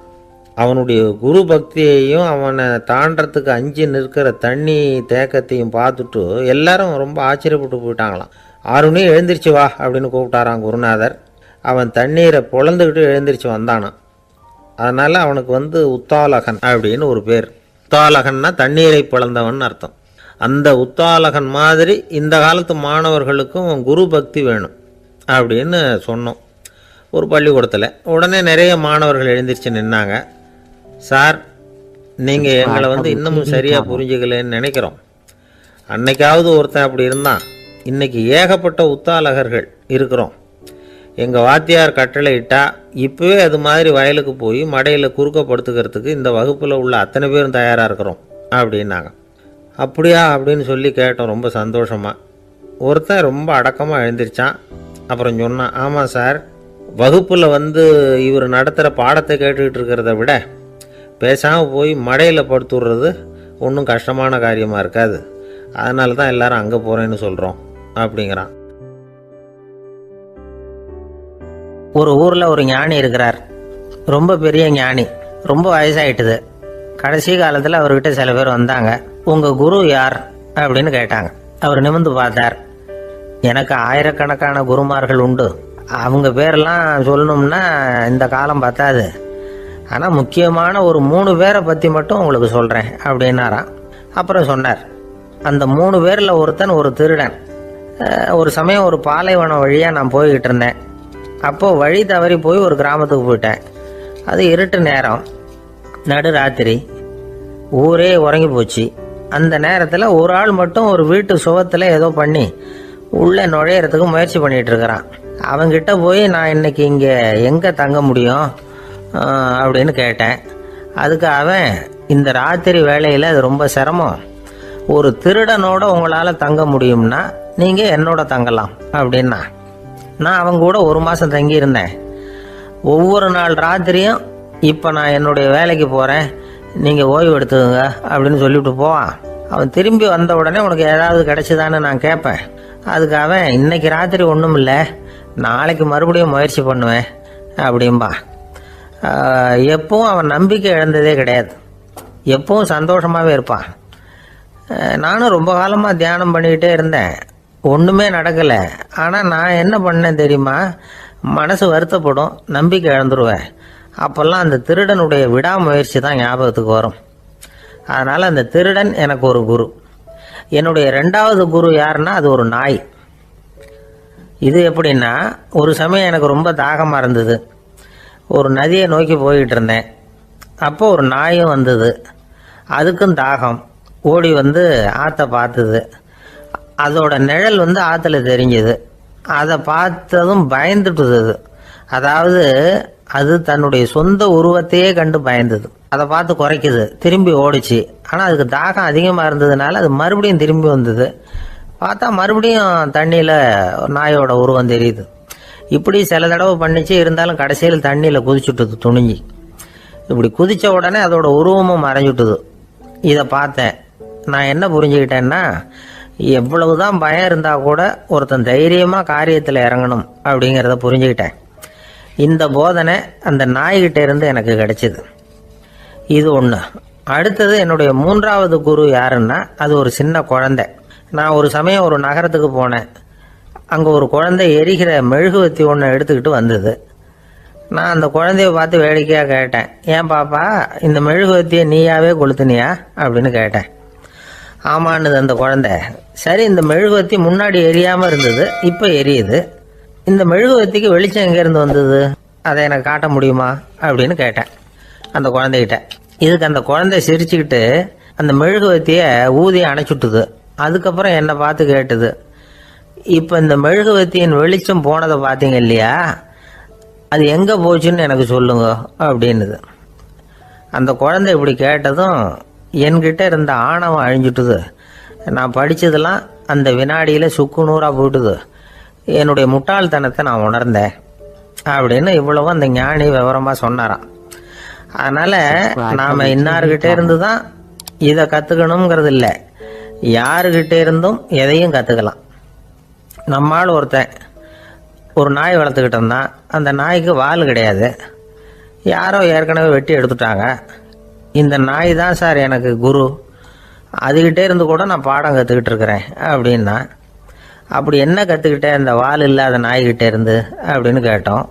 அவனுடைய குரு பக்தியையும் அவனை தாண்டறதுக்கு அஞ்சு நிற்கிற தண்ணி தேக்கத்தையும் பார்த்துட்டு எல்லாரும் ரொம்ப ஆச்சரியப்பட்டு போயிட்டாங்களாம். ஆருணி எழுந்திரிச்சு வா அப்படின்னு கூப்பிட்டாரான் குருநாதர். அவன் தண்ணீரை பொழந்துக்கிட்டு எழுந்திரிச்சு வந்தானான். அதனால் அவனுக்கு உத்தாலகன் அப்படின்னு ஒரு பேர். உத்தாலகன்னா தண்ணீரை பிளந்தவன் அர்த்தம். அந்த உத்தாலகன் மாதிரி இந்த காலத்து மாணவர்களுக்கும் குரு பக்தி வேணும் அப்படின்னு சொன்னோம் ஒரு பள்ளிக்கூடத்தில். உடனே நிறைய மாணவர்கள் எழுந்திரிச்சு நின்னாங்க. சார், நீங்கள் எங்களை இன்னமும் சரியாக புரிஞ்சுக்கலன்னு நினைக்கிறோம். அன்னைக்காவது ஒருத்தன் அப்படி இருந்தான், இன்னைக்கு ஏகப்பட்ட உத்தாலகர்கள் இருக்கிறோம். எங்கள் வாத்தியார் கட்டளை இட்டா இப்போவே அது மாதிரி வயலுக்கு போய் மடையில் குறுக்கப்படுத்துக்கிறதுக்கு இந்த வகுப்பில் உள்ள அத்தனை பேரும் தயாராக இருக்கிறோம் அப்படின்னாங்க. அப்படியா அப்படின்னு சொல்லி கேட்டோம் ரொம்ப சந்தோஷமாக. ஒருத்தன் ரொம்ப அடக்கமாக எழுந்திரிச்சான். அப்புறம் சொன்னான், ஆமாம் சார், வகுப்பில் இவர் நடத்துகிற பாடத்தை கேட்டுக்கிட்டு இருக்கிறத விட பேசாமல் போய் மடையில் படுத்துடுறது ஒன்றும் கஷ்டமான காரியமாக இருக்காது, அதனால தான் எல்லாரும் அங்கே போகிறேன்னு சொல்கிறோம் அப்படிங்கிறான். ஒரு ஊரில் ஒரு ஞானி இருக்கிறார். ரொம்ப பெரிய ஞானி, ரொம்ப வயசாயிட்டுது. கடைசி காலத்தில் அவர்கிட்ட சில பேர் வந்தாங்க. உங்கள் குரு யார் அப்படின்னு கேட்டாங்க. அவர் நிமிர்ந்து பார்த்தார். எனக்கு ஆயிரக்கணக்கான குருமார்கள் உண்டு, அவங்க பேரெல்லாம் சொல்லணும்னா இந்த காலம் பத்தாது, ஆனால் முக்கியமான ஒரு 3 பேரை பற்றி மட்டும் உங்களுக்கு சொல்கிறேன் அப்படின்னாராம். அப்புறம் சொன்னார், அந்த 3 பேரில் ஒருத்தன் ஒரு திருடன். ஒரு சமயம் ஒரு பாலைவனம் வழியாக நான் போய்கிட்டு இருந்தேன். அப்போது வழி தவறி போய் ஒரு கிராமத்துக்கு போயிட்டேன். அது இருட்டு நேரம், நடு ராத்திரி, ஊரே உறங்கி போச்சு. அந்த நேரத்தில் ஒரு ஆள் மட்டும் ஒரு வீட்டு சுவத்தில் ஏதோ பண்ணி உள்ளே நுழையிறதுக்கு முயற்சி பண்ணிகிட்டு இருக்கிறான். அவங்கிட்ட போய் நான் இன்னைக்கு இங்கே எங்கே தங்க முடியும் அப்படின்னு கேட்டேன். அதுக்கு அவன், இந்த ராத்திரி வேளையில் அது ரொம்ப சிரமம், ஒரு திருடனோட உங்களால் தங்க முடியும்னா நீங்கள் என்னோட தங்கலாம் அப்படின்னா. நான் அவங்க கூட 1 மாதம் தங்கியிருந்தேன். ஒவ்வொரு நாள் ராத்திரியும் இப்போ நான் என்னுடைய வேலைக்கு போகிறேன், நீங்கள் ஓய்வு எடுத்துக்கோங்க அப்படின்னு சொல்லிவிட்டு போவான். அவன் திரும்பி வந்த உடனே உனக்கு ஏதாவது கிடைச்சிதான்னு நான் கேட்பேன். அதுக்கு அவன், இன்னைக்கு ராத்திரி ஒன்றும் இல்லை, நாளைக்கு மறுபடியும் முயற்சி பண்ணுவேன் அப்படின்பா. எப்பவும் அவன் நம்பிக்கை இழந்ததே கிடையாது, எப்பவும் சந்தோஷமாகவே இருப்பான். நானும் ரொம்ப காலமாக தியானம் பண்ணிக்கிட்டே இருந்தேன். ஒன்றுமே நடக்கலை. ஆனால் நான் என்ன பண்ணேன் தெரியுமா? மனசு வருத்தப்படும், நம்பிக்கை இழந்துருவேன். அப்போல்லாம் அந்த திருடனுடைய விடாமுயற்சி தான் ஞாபகத்துக்கு வரும். அதனால் அந்த திருடன் எனக்கு ஒரு குரு. என்னுடைய 2வது குரு யாருன்னா அது ஒரு நாய். இது எப்படின்னா, ஒரு சமயம் எனக்கு ரொம்ப தாகமாக இருந்தது. ஒரு நதியை நோக்கி போய்கிட்டு இருந்தேன். அப்போ ஒரு நாயும் வந்தது. அதுக்கும் தாகம். ஓடி வந்து ஆற்றை பார்த்தது. அதோட நிழல் வந்து ஆற்றுல தெரிஞ்சுது. அதை பார்த்ததும் பயந்துட்டுது அது. அதாவது அது தன்னுடைய சொந்த உருவத்தையே கண்டு பயந்தது. அதை பார்த்து குறைக்குது, திரும்பி ஓடிச்சு. ஆனால் அதுக்கு தாகம் அதிகமாக இருந்ததுனால அது மறுபடியும் திரும்பி வந்தது. பார்த்தா மறுபடியும் தண்ணியில் நாயோட உருவம் தெரியுது. இப்படி சில தடவை பண்ணிச்சு. இருந்தாலும் கடைசியில் தண்ணியில் குதிச்சுட்டுது துணிஞ்சி. இப்படி குதித்த உடனே அதோட உருவமும் மறைஞ்சுட்டுது. இதை பார்த்தேன். நான் என்ன புரிஞ்சுக்கிட்டேன்னா, எவ்வளவுதான் பயம் இருந்தால் கூட ஒருத்தன் தைரியமாக காரியத்தில் இறங்கணும் அப்படிங்கிறத புரிஞ்சுக்கிட்டேன். இந்த போதனை அந்த நாய்கிட்ட இருந்து எனக்கு கிடைச்சிது. இது ஒன்று. அடுத்தது என்னுடைய 3வது குரு யாருன்னா அது ஒரு சின்ன குழந்தை. நான் ஒரு சமயம் ஒரு நகரத்துக்கு போனேன். அங்கே ஒரு குழந்தை எரிகிற மெழுகுவத்தி ஒன்று எடுத்துக்கிட்டு வந்தது. நான் அந்த குழந்தைய பார்த்து வேடிக்கையாக கேட்டேன், ஏன் பாப்பா இந்த மெழுகுவத்தியை நீயாவே கொளுத்துனியா அப்படின்னு கேட்டேன். ஆமான்னுது அந்த குழந்தை. சரி, இந்த மெழுகுவத்தி முன்னாடி எரியாமல் இருந்தது, இப்போ எரியுது. இந்த மெழுகுவத்திக்கு வெளிச்சம் எங்கேருந்து வந்தது, அதை எனக்கு காட்ட முடியுமா அப்படின்னு கேட்டேன் அந்த குழந்தைகிட்ட. இதுக்கு அந்த குழந்தை சிரிச்சுக்கிட்டு அந்த மெழுகுவத்தியை ஊதி அணைச்சுட்டுது. அதுக்கப்புறம் என்னை பார்த்து கேட்டுது, இப்போ இந்த மெழுகுவத்தியின் வெளிச்சம் போனதை பார்த்தீங்க இல்லையா, அது எங்கே போச்சுன்னு எனக்கு சொல்லுங்க அப்படின்னுது. அந்த குழந்தை இப்படி கேட்டதும் என்கிட்ட இருந்த ஆணவம் அழிஞ்சுட்டுது. நான் படித்ததெல்லாம் அந்த வினாடியில் சுக்கு நூறாக போயிட்டுது. என்னுடைய முட்டாள்தனத்தை நான் உணர்ந்தேன் அப்படின்னு இவ்வளவும் அந்த ஞானி விவரமாக சொன்னாராம். அதனால் நாம் இன்னார்கிட்ட இருந்து தான் இதை கற்றுக்கணுங்கிறது இல்லை, யாருக்கிட்ட இருந்தும் எதையும் கற்றுக்கலாம். நம்மால் ஒருத்தன் ஒரு நாய் வளர்த்துக்கிட்டு இருந்தான். அந்த நாய்க்கு வால் கிடையாது. யாரோ ஏற்கனவே வெட்டி எடுத்துட்டாங்க. இந்த நாய் தான் சார் எனக்கு குரு, அதுகிட்டே இருந்து கூட நான் பாடம் கற்றுக்கிட்டு இருக்கிறேன் அப்படின்னா. அப்படி என்ன கற்றுக்கிட்டேன் இந்த வால் இல்லாத நாய்கிட்டே இருந்து அப்படின்னு கேட்டோம்.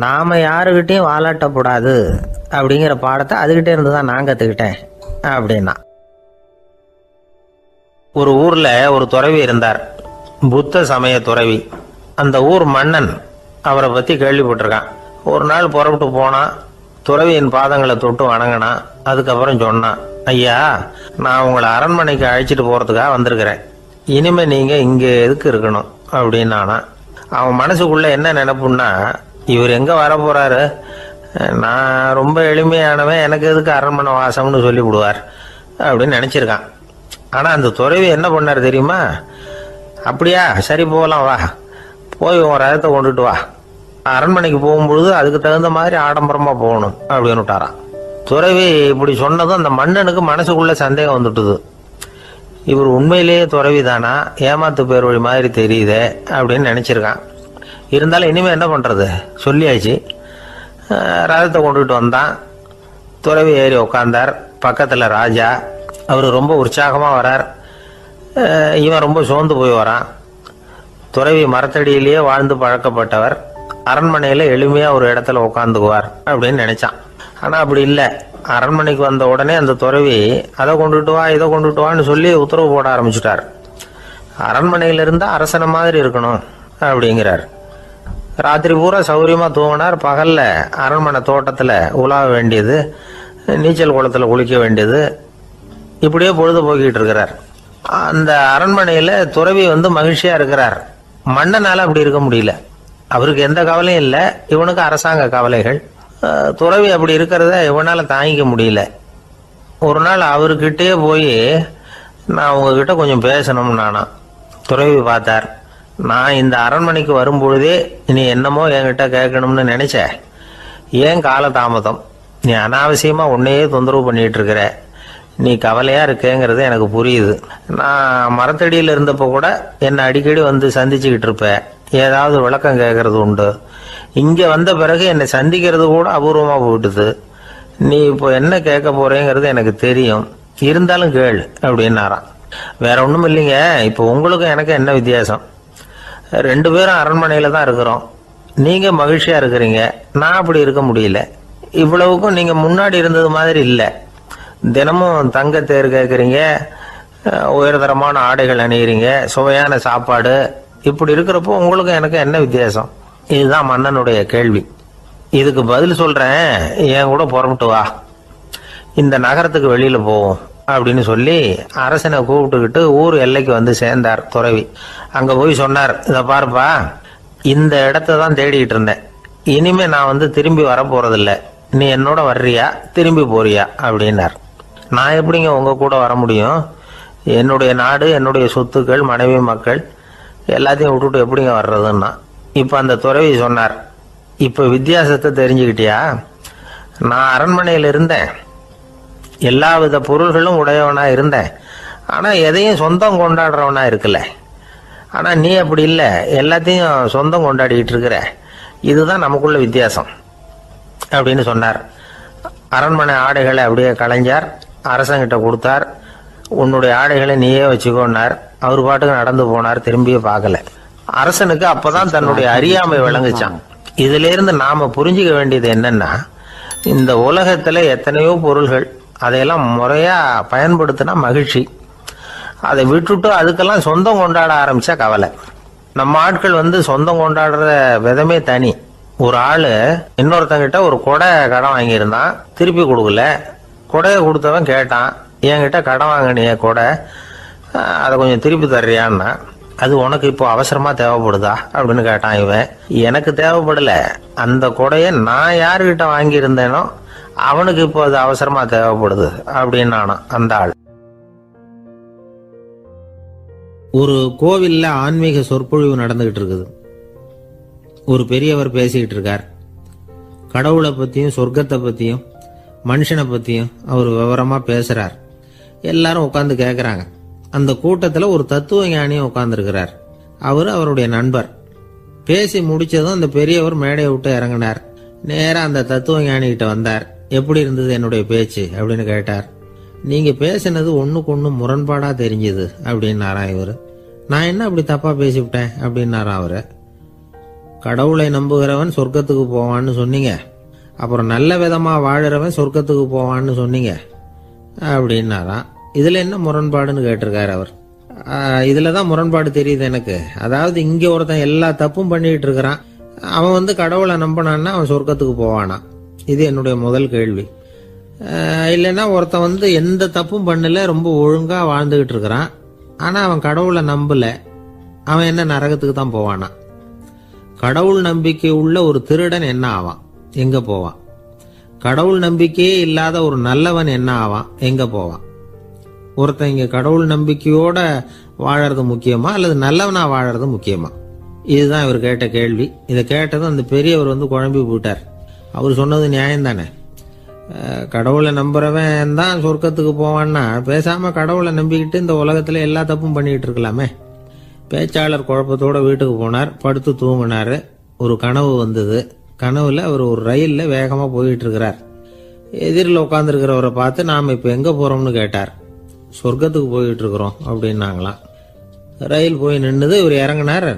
நாம் யாருக்கிட்டையும் வாலாட்டக்கூடாது அப்படிங்கிற பாடத்தை அதுகிட்டே இருந்து தான் நான் கற்றுக்கிட்டேன் அப்படின்னா. ஒரு ஊரில் ஒரு துறவி இருந்தார், புத்த சமய துறவி. அந்த ஊர் மன்னன் அவரை பற்றி கேள்விப்பட்டிருக்கான். ஒரு நாள் புறப்பட்டு போனான். துறவியின் பாதங்களை தொட்டு வணங்கினான். அதுக்கப்புறம் சொன்னான், ஐயா, நான் உங்களை அரண்மனைக்கு அழைச்சிட்டு போகிறதுக்காக வந்திருக்கிறேன். இனிமேல் நீங்கள் இங்கே எதுக்கு இருக்கணும் அப்படின்னானா. அவன் மனசுக்குள்ளே என்ன நினைப்புன்னா, இவர் எங்கே வர போகிறாரு, நான் ரொம்ப எளிமையானவன், எனக்கு எதுக்கு அரண்மனை வாசம்னு சொல்லி விடுவார் அப்படின்னு நினச்சிருக்கான். ஆனால் அந்த துறவி என்ன பண்ணார் தெரியுமா? அப்படியா, சரி போகலாம், வா, போய் உன் ரதத்தை கொண்டுட்டு வா, அரண்மனைக்கு போகும்பொழுது அதுக்கு தகுந்த மாதிரி ஆடம்பரமாக போகணும் அப்படின்னு விட்டாரான். துறவி இப்படி சொன்னதும் அந்த மன்னனுக்கு மனசுக்குள்ள சந்தேகம் வந்துட்டுது. இவர் உண்மையிலேயே துறவி தானா, ஏமாத்து பேர் வழி மாதிரி தெரியுதே அப்படின்னு நினச்சிருக்கான். இருந்தாலும் இனிமேல் என்ன பண்ணுறது, சொல்லியாச்சு. ரதத்தை கொண்டுகிட்டு வந்தான். துறவி ஏறி உட்காந்தார். பக்கத்தில் ராஜா. அவர் ரொம்ப உற்சாகமாக வரார். இவன் ரொம்ப சோர்ந்து போய் வரான். துறவி மரத்தடியிலேயே வாழ்ந்து பழக்கப்பட்டவர், அரண்மனையில் எளிமையாக ஒரு இடத்துல உட்காந்துக்குவார் அப்படின்னு நினச்சான். ஆனால் அப்படி இல்லை. அரண்மனைக்கு வந்த உடனே அந்த துறவி அதை கொண்டுட்டு வா, இதை கொண்டுட்டு வான்னு சொல்லி உத்தரவு போட ஆரம்பிச்சுட்டார். அரண்மனையில் இருந்தால் அரசனை மாதிரி இருக்கணும் அப்படிங்கிறார். ராத்திரி பூரா சௌரியமாக தூங்கினார். பகலில் அரண்மனை தோட்டத்தில் உலாவ வேண்டியது, நீச்சல் குளத்தில் குளிக்க வேண்டியது, இப்படியே பொழுது போக்கிட்டு இருக்கிறார். அந்த அரண்மனையில் துறவி மகிழ்ச்சியாக இருக்கிறார். மன்னனால் அப்படி இருக்க முடியல. அவருக்கு எந்த கவலையும் இல்லை, இவனுக்கு அரசாங்க கவலைகள். துறவி அப்படி இருக்கிறத இவனால் தாங்கிக்க முடியல. ஒரு நாள் அவர்கிட்டே போய், நான் உங்ககிட்ட கொஞ்சம் பேசணும் நானா. துறவி பார்த்தார். நான் இந்த அரண்மனைக்கு வரும்பொழுதே நீ என்னமோ என்கிட்ட கேட்கணும்னு நினைச்ச, ஏன் காலதாமதம், நீ அனாவசியமாக உன்னையே தொந்தரவு பண்ணிட்டு இருக்கிற, நீ கவலையாக இருக்கேங்கிறது எனக்கு புரியுது. நான் மரத்தடியில் இருந்தப்போ கூட என்னை அடிக்கடி சந்திச்சுக்கிட்டு இருப்பேன், ஏதாவது விளக்கம் கேட்கறது உண்டு. இங்கே வந்த பிறகு என்னை சந்திக்கிறது கூட அபூர்வமாக போயிட்டுது. நீ இப்போ என்ன கேட்க போறேங்கிறது எனக்கு தெரியும், இருந்தாலும் கேள் அப்படின்னாராம். வேற ஒன்றும் இல்லைங்க. இப்போ உங்களுக்கும் எனக்கு என்ன வித்தியாசம்? 2 பேரும் அரண்மனையில் தான் இருக்கிறோம். நீங்கள் மகிழ்ச்சியாக இருக்கிறீங்க, நான் அப்படி இருக்க முடியல. இவ்வளவுக்கும் நீங்கள் முன்னாடி இருந்தது மாதிரி இல்லை. தினமும் தங்க தேர் கேட்குறீங்க, உயர்தரமான ஆடைகள் அணிகிறீங்க, சுவையான சாப்பாடு. இப்படி இருக்கிறப்போ உங்களுக்கும் எனக்கு என்ன வித்தியாசம்? இதுதான் மன்னனுடைய கேள்வி. இதுக்கு பதில் சொல்கிறேன், என் கூட புறப்பட்டு வா, இந்த நகரத்துக்கு வெளியில் போவோம் அப்படின்னு சொல்லி அரசனை கூப்பிட்டுக்கிட்டு ஊர் எல்லைக்கு வந்து சேர்ந்தார் துறவி. அங்கே போய் சொன்னார், இதை பாருப்பா, இந்த இடத்த தான் தேடிக்கிட்டு இருந்தேன். இனிமே நான் வந்து திரும்பி வரப்போறதில்ல. நீ என்னோட வர்றியா திரும்பி போறியா அப்படின்னார். நான் எப்படிங்க உங்கள் கூட வர முடியும்? என்னுடைய நாடு, என்னுடைய சொத்துக்கள், மனைவி, மக்கள் எல்லாத்தையும் விட்டுட்டு எப்படிங்க வர்றதுன்னா. இப்போ அந்த துறவி சொன்னார், இப்போ வித்தியாசத்தை தெரிஞ்சுக்கிட்டியா? நான் அரண்மனையில் இருந்தேன், எல்லா வித பொருள்களும் உடையவனா இருந்தேன், ஆனால் எதையும் சொந்தம் கொண்டாடுறவனா இருக்கல. ஆனால் நீ அப்படி இல்லை, எல்லாத்தையும் சொந்தம் கொண்டாடிக்கிட்டு இருக்கிற. இதுதான் நமக்குள்ள வித்தியாசம் அப்படின்னு சொன்னார். அரண்மனை ஆடைகளை அப்படியே கலைஞ்சார், அரசங்கிட்ட கொடுத்தார். உன்னுடைய ஆடைகளை நீயே வச்சுக்கோன்னார். அவர் பாட்டுக்கு நடந்து போனார், திரும்பியே பார்க்கல. அரசனுக்கு அப்பதான் தன்னுடைய அறியாமை விளங்குச்சான். இதுல இருந்து நாம புரிஞ்சுக்க வேண்டியது என்னன்னா, இந்த உலகத்துல எத்தனையோ பொருள்கள், அதையெல்லாம் முறையா பயன்படுத்தினா மகிழ்ச்சி. அதை விட்டுட்டு அதுக்கெல்லாம் சொந்தம் கொண்டாட ஆரம்பிச்சா கவலை. நம்ம ஆட்கள் வந்து சொந்தம் கொண்டாடுற விதமே தனி. ஒரு ஆளு இன்னொருத்தங்கிட்ட ஒரு கொடை கடன் வாங்கியிருந்தான், திருப்பி கொடுக்கல. கொடையை கொடுத்தவன் கேட்டான், என்கிட்ட கடன் வாங்கினிய கொடை, அதை கொஞ்சம் திருப்பி தர்றியான்னா. அது உனக்கு இப்போ அவசரமா தேவைப்படுதா அப்படின்னு கேட்டான் இவன். எனக்கு தேவைப்படல, அந்த கொடையை நான் யாருக்கிட்ட வாங்கியிருந்தேனோ அவனுக்கு இப்போ அது அவசரமா தேவைப்படுது அப்படின்னு அந்த ஆள். ஒரு கோவில்ல ஆன்மீக சொற்பொழிவு நடந்துகிட்டு இருக்குது. ஒரு பெரியவர் பேசிக்கிட்டு இருக்கார். கடவுளை பத்தியும் சொர்க்கத்தை பத்தியும் மனுஷனை பத்தியும் அவர் விவரமா பேசுறார். எல்லாரும் உட்காந்து கேட்கறாங்க. அந்த கூட்டத்துல ஒரு தத்துவ ஞானியும் உட்கார்ந்துருக்கிறார். அவர் அவருடைய நண்பர். பேசி முடிச்சதும் அந்த பெரியவர் மேடையை விட்டு இறங்கினார். நேரா அந்த தத்துவ ஞானிகிட்ட வந்தார். எப்படி இருந்தது என்னுடைய பேச்சு அப்படின்னு கேட்டார். நீங்க பேசினது ஒண்ணுக்கு ஒண்ணு முரண்பாடா தெரிஞ்சது அப்படின்னாரா இவர். நான் என்ன அப்படி தப்பா பேசிவிட்டேன் அப்படின்னாரா அவரு. கடவுளை நம்புகிறவன் சொர்க்கத்துக்கு போவான்னு சொன்னீங்க, அப்புறம் நல்ல விதமா வாழறவன் சொர்க்கத்துக்கு போவான்னு சொன்னீங்க அப்படின்னாராம். இதுல என்ன முரண்பாடுன்னு கேட்டிருக்காரு அவர். இதுலதான் முரண்பாடு தெரியுது எனக்கு. அதாவது இங்க ஒருத்தன் எல்லா தப்பும் பண்ணிட்டு இருக்கிறான், அவன் வந்து கடவுளை நம்பினான்னா அவன் சொர்க்கத்துக்கு போவானா? இது என்னுடைய முதல் கேள்வி. இல்லைன்னா ஒருத்தன் வந்து எந்த தப்பும் பண்ணல, ரொம்ப ஒழுங்கா வாழ்ந்துகிட்டு இருக்கிறான், ஆனா அவன் கடவுளை நம்பல, அவன் என்ன நரகத்துக்கு தான் போவானா? கடவுள் நம்பிக்கை உள்ள ஒரு திருடன் என்ன ஆவான், எங்க போவான்? கடவுள் நம்பிக்கையே இல்லாத ஒரு நல்லவன் என்ன ஆவான், எங்க போவான்? ஒருத்தன் இங்க கடவுள் நம்பிக்கையோட வாழறது முக்கியமா அல்லது நல்லவனா வாழறது முக்கியமா? இதுதான் இவர் கேட்ட கேள்வி. இதை கேட்டதும் அந்த பெரியவர் வந்து குழம்பி போட்டார். அவர் சொன்னது நியாயம் தானே. கடவுளை நம்புறவன் தான் சொர்க்கத்துக்கு போவான்னா பேசாம கடவுளை நம்பிக்கிட்டு இந்த உலகத்துல எல்லா தப்பும் பண்ணிட்டு இருக்கலாமே. பேச்சாளர் குழப்பத்தோட வீட்டுக்கு போனார், படுத்து தூங்கினாரு. ஒரு கனவு வந்தது. கனவுல அவர் ஒரு ரயில்ல வேகமா போயிட்டு இருக்கிறார். எதிரில் உட்காந்துருக்கிறவரை பார்த்து நாம இப்ப எங்க போறோம்னு கேட்டார். சொர்க்கத்துக்கு போயிட்டு இருக்கிறோம் அப்படின்னாங்களாம். ரயில் போய் நின்னுது. இவர் இறங்கினார்.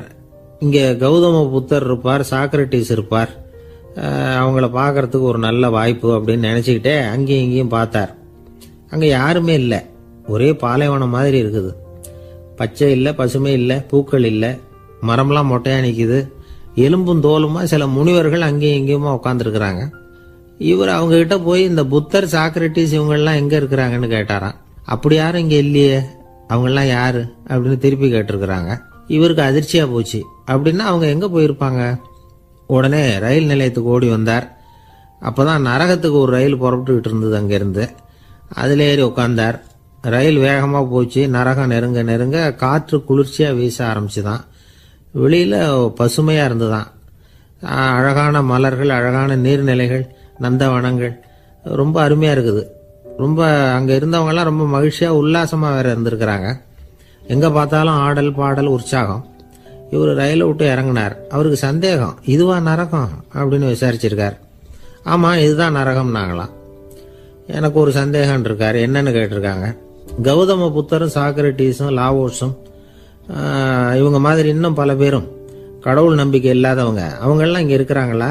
இங்க கௌதம புத்தர் இருப்பார், சாக்ரட்டிஸ் இருப்பார், அவங்கள பார்க்கறதுக்கு ஒரு நல்ல வாய்ப்பு அப்படின்னு நினைச்சுக்கிட்டே அங்கேயும் இங்கேயும் பார்த்தார். அங்க யாருமே இல்லை, ஒரே பாலைவனம் மாதிரி இருக்குது. பச்சை இல்லை, பசுமை இல்லை, பூக்கள் இல்லை, மரம்லாம் மொட்டையா நிற்குது. எலும்பும் தோலுமா சில முனிவர்கள் அங்கேயும் இங்கேயுமா உட்காந்துருக்குறாங்க. இவர் அவங்க கிட்ட போய் இந்த புத்தர், சாக்ரட்டிஸ் இவங்கெல்லாம் எங்க இருக்கிறாங்கன்னு கேட்டாராம். அப்படி யாரும் இங்க இல்லையே, அவங்கெல்லாம் யாரு அப்படின்னு திருப்பி கேட்டிருக்கிறாங்க. இவருக்கு அதிர்ச்சியா போச்சு. அப்படின்னா அவங்க எங்க போயிருப்பாங்க? உடனே ரயில் நிலையத்துக்கு ஓடி வந்தார். அப்பதான் நரகத்துக்கு ஒரு ரயில் புறப்பட்டுக்கிட்டு இருந்தது அங்கிருந்து. அதுல ஏறி உட்கார்ந்தார். ரயில் வேகமா போச்சு. நரகம் நெருங்க நெருங்க காற்று குளிர்ச்சியா வீச ஆரம்பிச்சுதான். வெளியில பசுமையா இருந்துதான். அழகான மலர்கள், அழகான நீர்நிலைகள், நந்தவனங்கள், ரொம்ப அருமையா இருக்குது. ரொம்ப அங்க இருந்தவங்க எல்லாம் ரொம்ப மகிழ்ச்சியா உல்லாசமா வேற இருந்திருக்கிறாங்க. எங்க பார்த்தாலும் ஆடல் பாடல் உற்சாகம். இவர் ரயிலை விட்டு இறங்கினார். அவருக்கு சந்தேகம், இதுவா நரகம் அப்படின்னு விசாரிச்சிருக்கார். ஆமா, இதுதான் நரகம் நாங்களாம். எனக்கு ஒரு சந்தேகம் இருக்காரு. என்னன்னு கேட்டிருக்காங்க. கௌதம புத்தரும் சாக்ரட்டீஸும் லாவோஸும் இவங்க மாதிரி இன்னும் பல பேரும் கடவுள் நம்பிக்கை இல்லாதவங்க அவங்கெல்லாம் இங்கே இருக்கிறாங்களா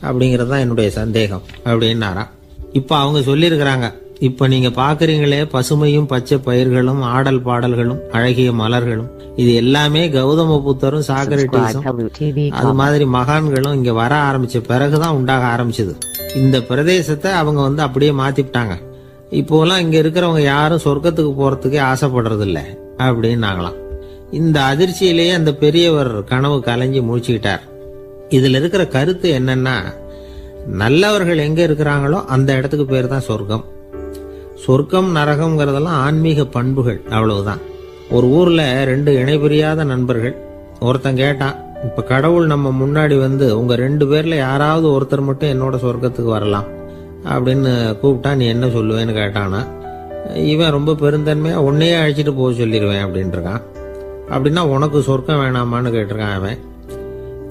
அப்படிங்கிறது தான் என்னுடைய சந்தேகம் அப்படின்னாராம். இப்போ அவங்க சொல்லியிருக்கிறாங்க, இப்போ நீங்கள் பார்க்குறீங்களே பசுமையும் பச்சை பயிர்களும் ஆடல் பாடல்களும் அழகிய மலர்களும், இது எல்லாமே கௌதம புத்தரும் சாக்ரட்டீஸும் அது மாதிரி மகான்களும் இங்கே வர ஆரம்பிச்ச பிறகுதான் உண்டாக ஆரம்பிச்சது. இந்த பிரதேசத்தை அவங்க அப்படியே மாத்திவிட்டாங்க. இப்போலாம் இங்க இருக்கிறவங்க யாரும் சொர்க்கத்துக்கு போறதுக்கே ஆசைப்படுறது இல்லை அப்படின்னாங்களாம். இந்த அதிர்ச்சியிலேயே அந்த பெரியவர் கனவு கலைஞ்சி முடிச்சுக்கிட்டார். இதுல இருக்கிற கருத்து என்னன்னா, நல்லவர்கள் எங்க இருக்கிறாங்களோ அந்த இடத்துக்கு பேர் தான் சொர்க்கம். சொர்க்கம் நரகம்ங்கிறதெல்லாம் ஆன்மீக பண்புகள், அவ்வளவுதான். ஒரு ஊர்ல 2 இணைபிரியாத நண்பர்கள். ஒருத்தன் கேட்டான், இப்ப கடவுள் நம்ம முன்னாடி வந்து உங்க 2 பேர்ல யாராவது ஒருத்தர் மட்டும் என்னோட சொர்க்கத்துக்கு வரலாம் அப்படின்னு கூப்பிட்டா நீ என்ன சொல்லுவேன்னு கேட்டானா. இவன் ரொம்ப பெருந்தன்மையா உன்னையே அழைச்சிட்டு போக சொல்லிடுவேன் அப்படின்னு இருக்கான். அப்படின்னா உனக்கு சொர்க்கம் வேணாமான்னு கேட்டிருக்கான் அவன்.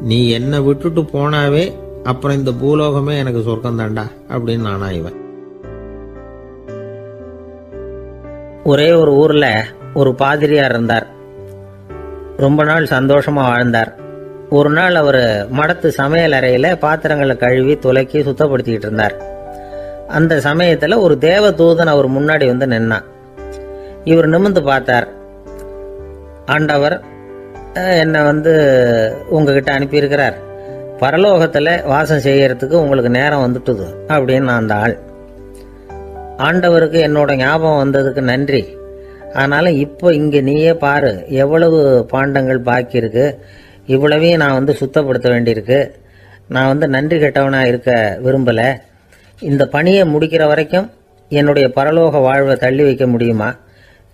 நீ என்னை விட்டுட்டு போனாவே அப்புறம் இந்த பூலோகமே எனக்கு சொர்க்கம் தாண்டா அப்படின்னு நானா இவன். ஒரே ஒரு ஊர்ல ஒரு பாதிரியார் இருந்தார். ரொம்ப நாள் சந்தோஷமா வாழ்ந்தார். ஒரு நாள் அவர் மடத்து சமையல் அறையில பாத்திரங்களை கழுவி துலக்கி சுத்தப்படுத்திக்கிட்டு இருந்தார். அந்த சமயத்துல ஒரு தேவ தூதன் அவர் முன்னாடி வந்து நின்னான். இவர் நிமிர்ந்து பார்த்தார். ஆண்டவர் என்னை உங்ககிட்ட அனுப்பியிருக்கிறார், பரலோகத்துல வாசம் செய்யறதுக்கு உங்களுக்கு நேரம் வந்துட்டுது அப்படின்னு அந்த ஆள். ஆண்டவருக்கு என்னோட ஞாபகம் வந்ததுக்கு நன்றி. ஆனாலும் இப்போ இங்க நீயே பாரு, எவ்வளவு பாண்டங்கள் பாக்கி இருக்கு, இவ்வளவையும் நான் சுத்தப்படுத்த வேண்டியிருக்கு. நான் நன்றி கெட்டவனா இருக்க விரும்பல. இந்த பணியை முடிக்கிற வரைக்கும் என்னுடைய பரலோக வாழ்வை தள்ளி வைக்க முடியுமா?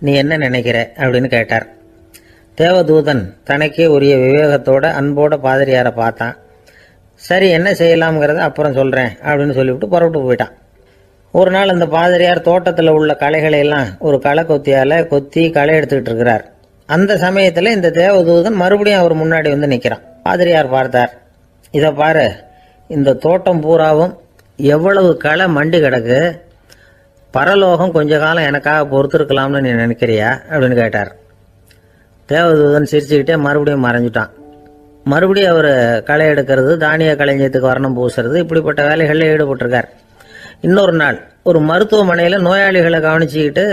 நீ என்ன நினைக்கிற அப்படின்னு கேட்டார். தேவதூதன் தனக்கே உரிய விவேகத்தோட அன்போட பாதிரியாரை பார்த்தான். சரி, என்ன செய்யலாம்ங்கிறத அப்புறம் சொல்றேன் அப்படின்னு சொல்லிவிட்டு புறப்பட்டு போயிட்டான். ஒரு நாள் அந்த பாதிரியார் தோட்டத்தில் உள்ள களைகளை எல்லாம் ஒரு களை கொத்தியால கொத்தி களை எடுத்துக்கிட்டு இருக்கிறார். அந்த சமயத்தில் இந்த தேவதூதன் மறுபடியும் அவர் முன்னாடி வந்து நிற்கிறான். பாதிரியார் பார்த்தார். இதை பாரு, இந்த தோட்டம் பூராவும் எவ்வளவு களை மண்டி கிடக்கு, பரலோகம் கொஞ்ச காலம் எனக்காக பொறுத்திருக்கலாம்னு நீ நினைக்கிறியா அப்படின்னு கேட்டார். தேவதூதன் சிரிச்சுக்கிட்டே மறுபடியும் மறைஞ்சிட்டான். மறுபடியும் அவர் களை எடுக்கிறது, தானிய களஞ்சியத்துக்கு வர்ணம் பூசுறது, இப்படிப்பட்ட வேலைகளில் ஈடுபட்டிருக்கார். இன்னொரு நாள் ஒரு மருத்துவமனையில் நோயாளிகளை கவனிச்சுக்கிட்டு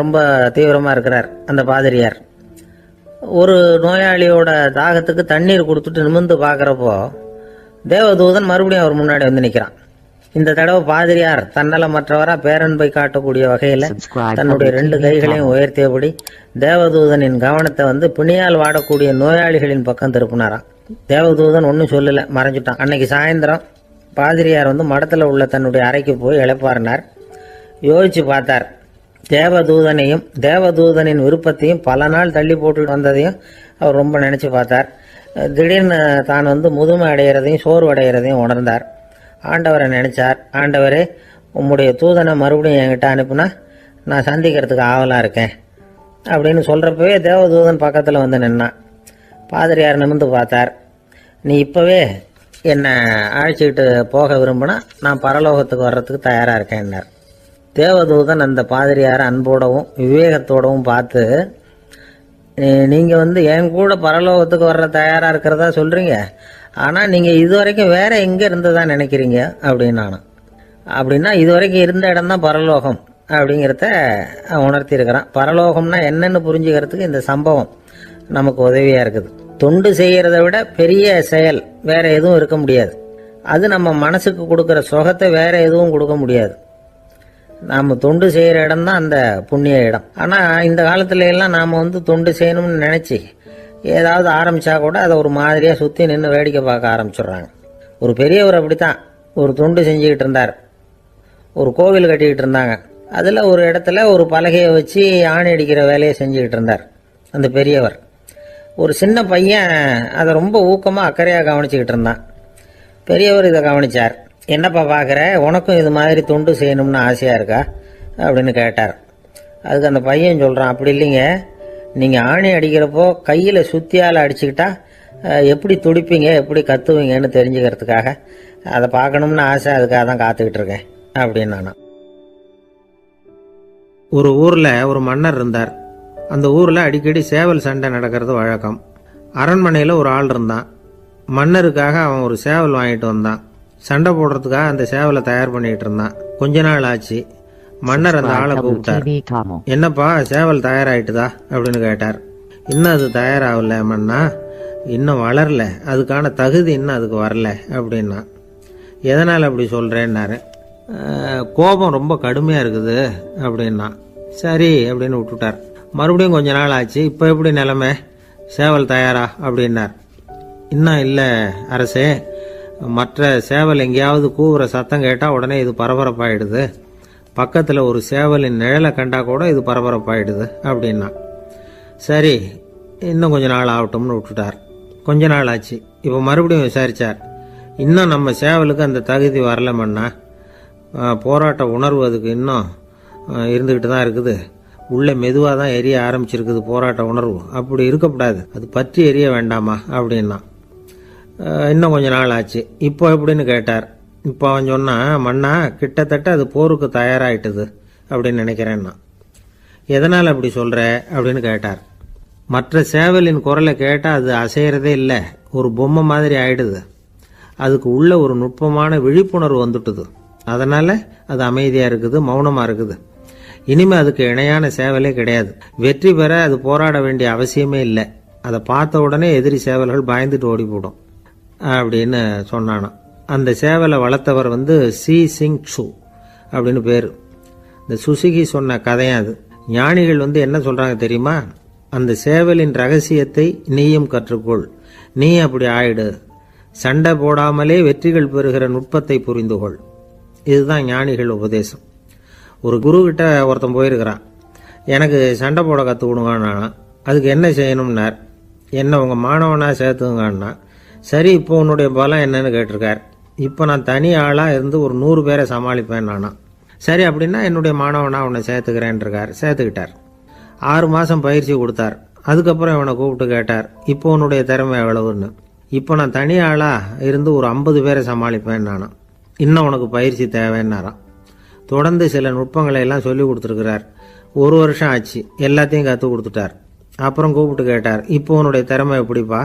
ரொம்ப தீவிரமாக இருக்கிறார் அந்த பாதிரியார். ஒரு நோயாளியோட தாகத்துக்கு தண்ணீர் கொடுத்துட்டு நிமிர்ந்து பார்க்குறப்போ தேவதூதன் மறுபடியும் அவர் முன்னாடி வந்து நிற்கிறான். இந்த தடவை பாதிரியார் தன்னலமற்றவரா பேரன்பை காட்டக்கூடிய வகையில் தன்னுடைய 2 கைகளையும் உயர்த்தியபடி தேவதூதனின் கவனத்தை பிணியால் வாடக்கூடிய நோயாளிகளின் பக்கம் திருப்பினாராம். தேவதூதன் ஒன்றும் சொல்லலை, மறைஞ்சிட்டான். அன்னைக்கு சாயந்தரம் பாதிரியார் மடத்தில் உள்ள தன்னுடைய அறைக்கு போய் இளைப்பாறினார். யோசிச்சு பார்த்தார். தேவதூதனையும் தேவதூதனின் விருப்பத்தையும் பல நாள் தள்ளி போட்டு வந்ததையும் அவர் ரொம்ப நினைச்சு பார்த்தார். திடீர்னு தான் முதுமை அடைகிறதையும் சோர்வு அடைகிறதையும் உணர்ந்தார். ஆண்டவரை நினைச்சார். ஆண்டவரே, உம்முடைய தூதனை மறுபடியும் என்கிட்ட அனுப்புனா நான் சந்திக்கிறதுக்கு ஆவலாக இருக்கேன் அப்படின்னு சொல்கிறப்பவே தேவதூதன் பக்கத்தில் வந்து நின்னான். பாதிரியார் நிமிர்ந்து பார்த்தார். நீ இப்போவே என்னை அழைச்சிக்கிட்டு போக விரும்பினா நான் பரலோகத்துக்கு வர்றதுக்கு தயாராக இருக்கேன்னார். தேவதூதன் அந்த பாதிரியாரை அன்போடவும் விவேகத்தோடவும் பார்த்து, நீங்கள் என் கூட பரலோகத்துக்கு வர்ற தயாராக இருக்கிறதா சொல்கிறீங்க, ஆனால் நீங்கள் இதுவரைக்கும் வேற எங்கே இருந்ததா நினைக்கிறீங்க அப்படின்னு நானும். அப்படின்னா இதுவரைக்கும் இருந்த இடம் தான் பரலோகம் அப்படிங்கிறத உணர்த்தியிருக்கிறான். பரலோகம்னா என்னன்னு புரிஞ்சுக்கிறதுக்கு இந்த சம்பவம் நமக்கு உதவியாக இருக்குது. தொண்டு செய்கிறத விட பெரிய செயல் வேற எதுவும் இருக்க முடியாது. அது நம்ம மனசுக்கு கொடுக்குற சுகத்தை வேற எதுவும் கொடுக்க முடியாது. நாம் தொண்டு செய்கிற இடம் தான் அந்த புண்ணிய இடம். ஆனால் இந்த காலத்துல எல்லாம் நாம் தொண்டு செய்யணும்னு நினச்சி ஏதாவது ஆரம்பித்தா கூட அதை ஒரு மாதிரியாக சுற்றி நின்று வேடிக்கை பார்க்க ஆரம்பிச்சிடுறாங்க. ஒரு பெரியவர் அப்படித்தான் ஒரு தொண்டு செஞ்சுக்கிட்டு இருந்தார். ஒரு கோவில் கட்டிக்கிட்டு இருந்தாங்க. அதில் ஒரு இடத்துல ஒரு பலகையை வச்சு ஆணி அடிக்கிற வேலையை செஞ்சுக்கிட்டு இருந்தார் அந்த பெரியவர். ஒரு சின்ன பையன் அதை ரொம்ப ஊக்கமாக அக்கறையாக கவனிச்சுக்கிட்டு இருந்தான். பெரியவர் இதை கவனித்தார். என்னப்பா பார்க்குற, உனக்கும் இது மாதிரி தொண்டு செய்யணும்னு ஆசையாக இருக்கா அப்படின்னு கேட்டார். அதுக்கு அந்த பையன் சொல்கிறான், அப்படி இல்லைங்க, நீங்கள் ஆணி அடிக்கிறப்போ கையில் சுத்தியால் அடிச்சுக்கிட்டா எப்படி துடிப்பீங்க, எப்படி கத்துவீங்கன்னு தெரிஞ்சுக்கிறதுக்காக அதை பார்க்கணும்னு ஆசை, அதுக்காக தான் காத்துக்கிட்டு இருக்கேன் அப்படின்னு நானும். ஒரு ஊரில் ஒரு மன்னர் இருந்தார். அந்த ஊரில் அடிக்கடி சேவல் சண்டை நடக்கிறது வழக்கம். அரண்மனையில் ஒரு ஆள் இருந்தான். மன்னருக்காக அவன் ஒரு சேவல் வாங்கிட்டு வந்தான். சண்டை போடுறதுக்காக அந்த சேவலை தயார் பண்ணிட்டு இருந்தான். கொஞ்ச நாள் ஆச்சு. மன்னர் அந்த ஆளை கூப்பிட்டார். என்னப்பா சேவல் தயாராகிட்டுதா அப்படின்னு கேட்டார். இன்னும் அது தயாராகல மன்னா, இன்னும் வளரல, அதுக்கான தகுதி இன்னும் அதுக்கு வரல அப்படின்னா. எதனால் அப்படி சொல்கிறேன்னாரு. கோபம் ரொம்ப கடுமையாக இருக்குது அப்படின்னா. சரி அப்படின்னு விட்டுட்டார். மறுபடியும் கொஞ்ச நாள் ஆச்சு. இப்போ எப்படி நிலைமை, சேவல் தயாரா அப்படின்னார். இன்னும் இல்லை அரசே, மற்ற சேவல் எங்கேயாவது கூவுற சத்தம் கேட்டால் உடனே இது பரபரப்பாயிடுது. பக்கத்தில் ஒரு சேவலின் நிழலை கண்டா கூட இது பரபரப்பாயிடுது அப்படின்னா. சரி இன்னும் கொஞ்ச நாள் ஆகட்டும்னு விட்டுட்டார். கொஞ்ச நாள் ஆச்சு. இப்போ மறுபடியும் விசாரித்தார். இன்னும் நம்ம சேவலுக்கு அந்த தகுதி வரலமன்னா, போராட்ட உணர்வு அதுக்கு இன்னும் இருந்துக்கிட்டு தான் இருக்குது. உள்ளே மெதுவாக தான் எரிய ஆரம்பிச்சிருக்குது போராட்ட உணர்வு. அப்படி இருக்கக்கூடாது, அது பற்றி எரிய வேண்டாமா அப்படின்னா. இன்னும் கொஞ்ச நாள் ஆச்சு. இப்போ எப்படின்னு கேட்டார். இப்போ அவன் சொன்னான், மன்னா கிட்டத்தட்ட அது போருக்கு தயாராகிட்டுது அப்படின்னு நினைக்கிறேன்னா. எதனால் அப்படி சொல்கிற அப்படின்னு கேட்டார். மற்ற சேவலின் குரலை கேட்டால் அது அசைகிறதே இல்லை, ஒரு பொம்மை மாதிரி ஆயிடுது. அதுக்கு உள்ள ஒரு நுட்பமான விழிப்புணர்வு வந்துட்டுது. அதனால் அது அமைதியாக இருக்குது, மௌனமாக இருக்குது. இனிமேல் அதுக்கு இணையான சேவலே கிடையாது. வெற்றி பெற அது போராட வேண்டிய அவசியமே இல்லை. அதை பார்த்த உடனே எதிரி சேவல்கள் பயந்துட்டு ஓடி போடும் அப்படின்னு சொன்னானான். அந்த சேவலை வளர்த்தவர் சி சிங் சு அப்படின்னு பேர். இந்த சுசுகி சொன்ன கதையும் அது. ஞானிகள் என்ன சொல்கிறாங்க தெரியுமா? அந்த சேவலின் ரகசியத்தை நீயும் கற்றுக்கொள், நீ அப்படி ஆயிடு, சண்டை போடாமலே வெற்றிகள் பெறுகிற நுட்பத்தை புரிந்துகொள். இதுதான் ஞானிகள் உபதேசம். ஒரு குருக்கிட்ட ஒருத்தன் போயிருக்கிறான். எனக்கு சண்டை போட கற்றுக்கணுங்கன்னா அதுக்கு என்ன செய்யணும்னார். என்ன உங்கள் மாணவனாக சேர்த்துங்கண்ணா. சரி இப்போ உன்னுடைய பலம் என்னன்னு கேட்டிருக்கார். இப்போ நான் தனி ஆளாக இருந்து ஒரு 100 பேரை சமாளிப்பேன் நானா. சரி அப்படின்னா என்னுடைய மாணவனாக உன்னை சேர்த்துக்கிறேன்ருக்கார். சேர்த்துக்கிட்டார். 6 மாதம் பயிற்சி கொடுத்தார். அதுக்கப்புறம் இவனை கூப்பிட்டு கேட்டார், இப்போ உன்னுடைய திறமை எவ்வளவுன்னு. இப்போ நான் தனி ஆளாக இருந்து ஒரு 50 பேரை சமாளிப்பேன் நானா. இன்னும் உனக்கு பயிற்சி தேவைன்னாராம். தொடர்ந்து சில நுட்பங்களை எல்லாம் சொல்லி கொடுத்துருக்கிறார். 1 வருஷம் ஆச்சு. எல்லாத்தையும் கற்றுக் கொடுத்துட்டார். அப்புறம் கூப்பிட்டு கேட்டார், இப்போ உன்னுடைய திறமை எப்படிப்பா,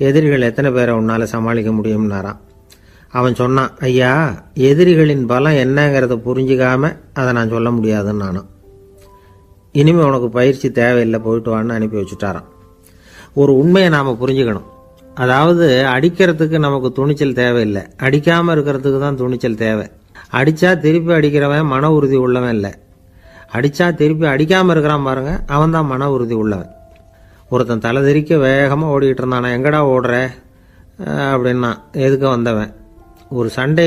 எதிரிகள் எத்தனை பேரை உன்னால் சமாளிக்க முடியும்னாராம். அவன் சொன்னான், ஐயா எதிரிகளின் பலம் என்னங்கிறத புரிஞ்சிக்காம அதை நான் சொல்ல முடியாதுன்னு நானும். இனிமேல் உனக்கு பயிற்சி தேவையில்லை, போயிட்டு வான்னு அனுப்பி வச்சுட்டாரான். ஒரு உண்மையை நாம் புரிஞ்சுக்கணும். அதாவது அடிக்கிறதுக்கு நமக்கு துணிச்சல் தேவையில்லை, அடிக்காமல் இருக்கிறதுக்கு தான் துணிச்சல் தேவை. அடித்தா திருப்பி அடிக்கிறவன் மன உறுதி உள்ளவன் இல்லை, அடித்தா திருப்பி அடிக்காமல் இருக்கிறான் பாருங்க, அவன் தான் மன உறுதி உள்ளவன். ஒருத்தன் தலை தெறிக்க வேகமாக ஓடிக்கிட்டு இருந்தானா, எங்கடா ஓடுற அப்படின்னா, எதுக்க வந்தவன். ஒரு சண்டை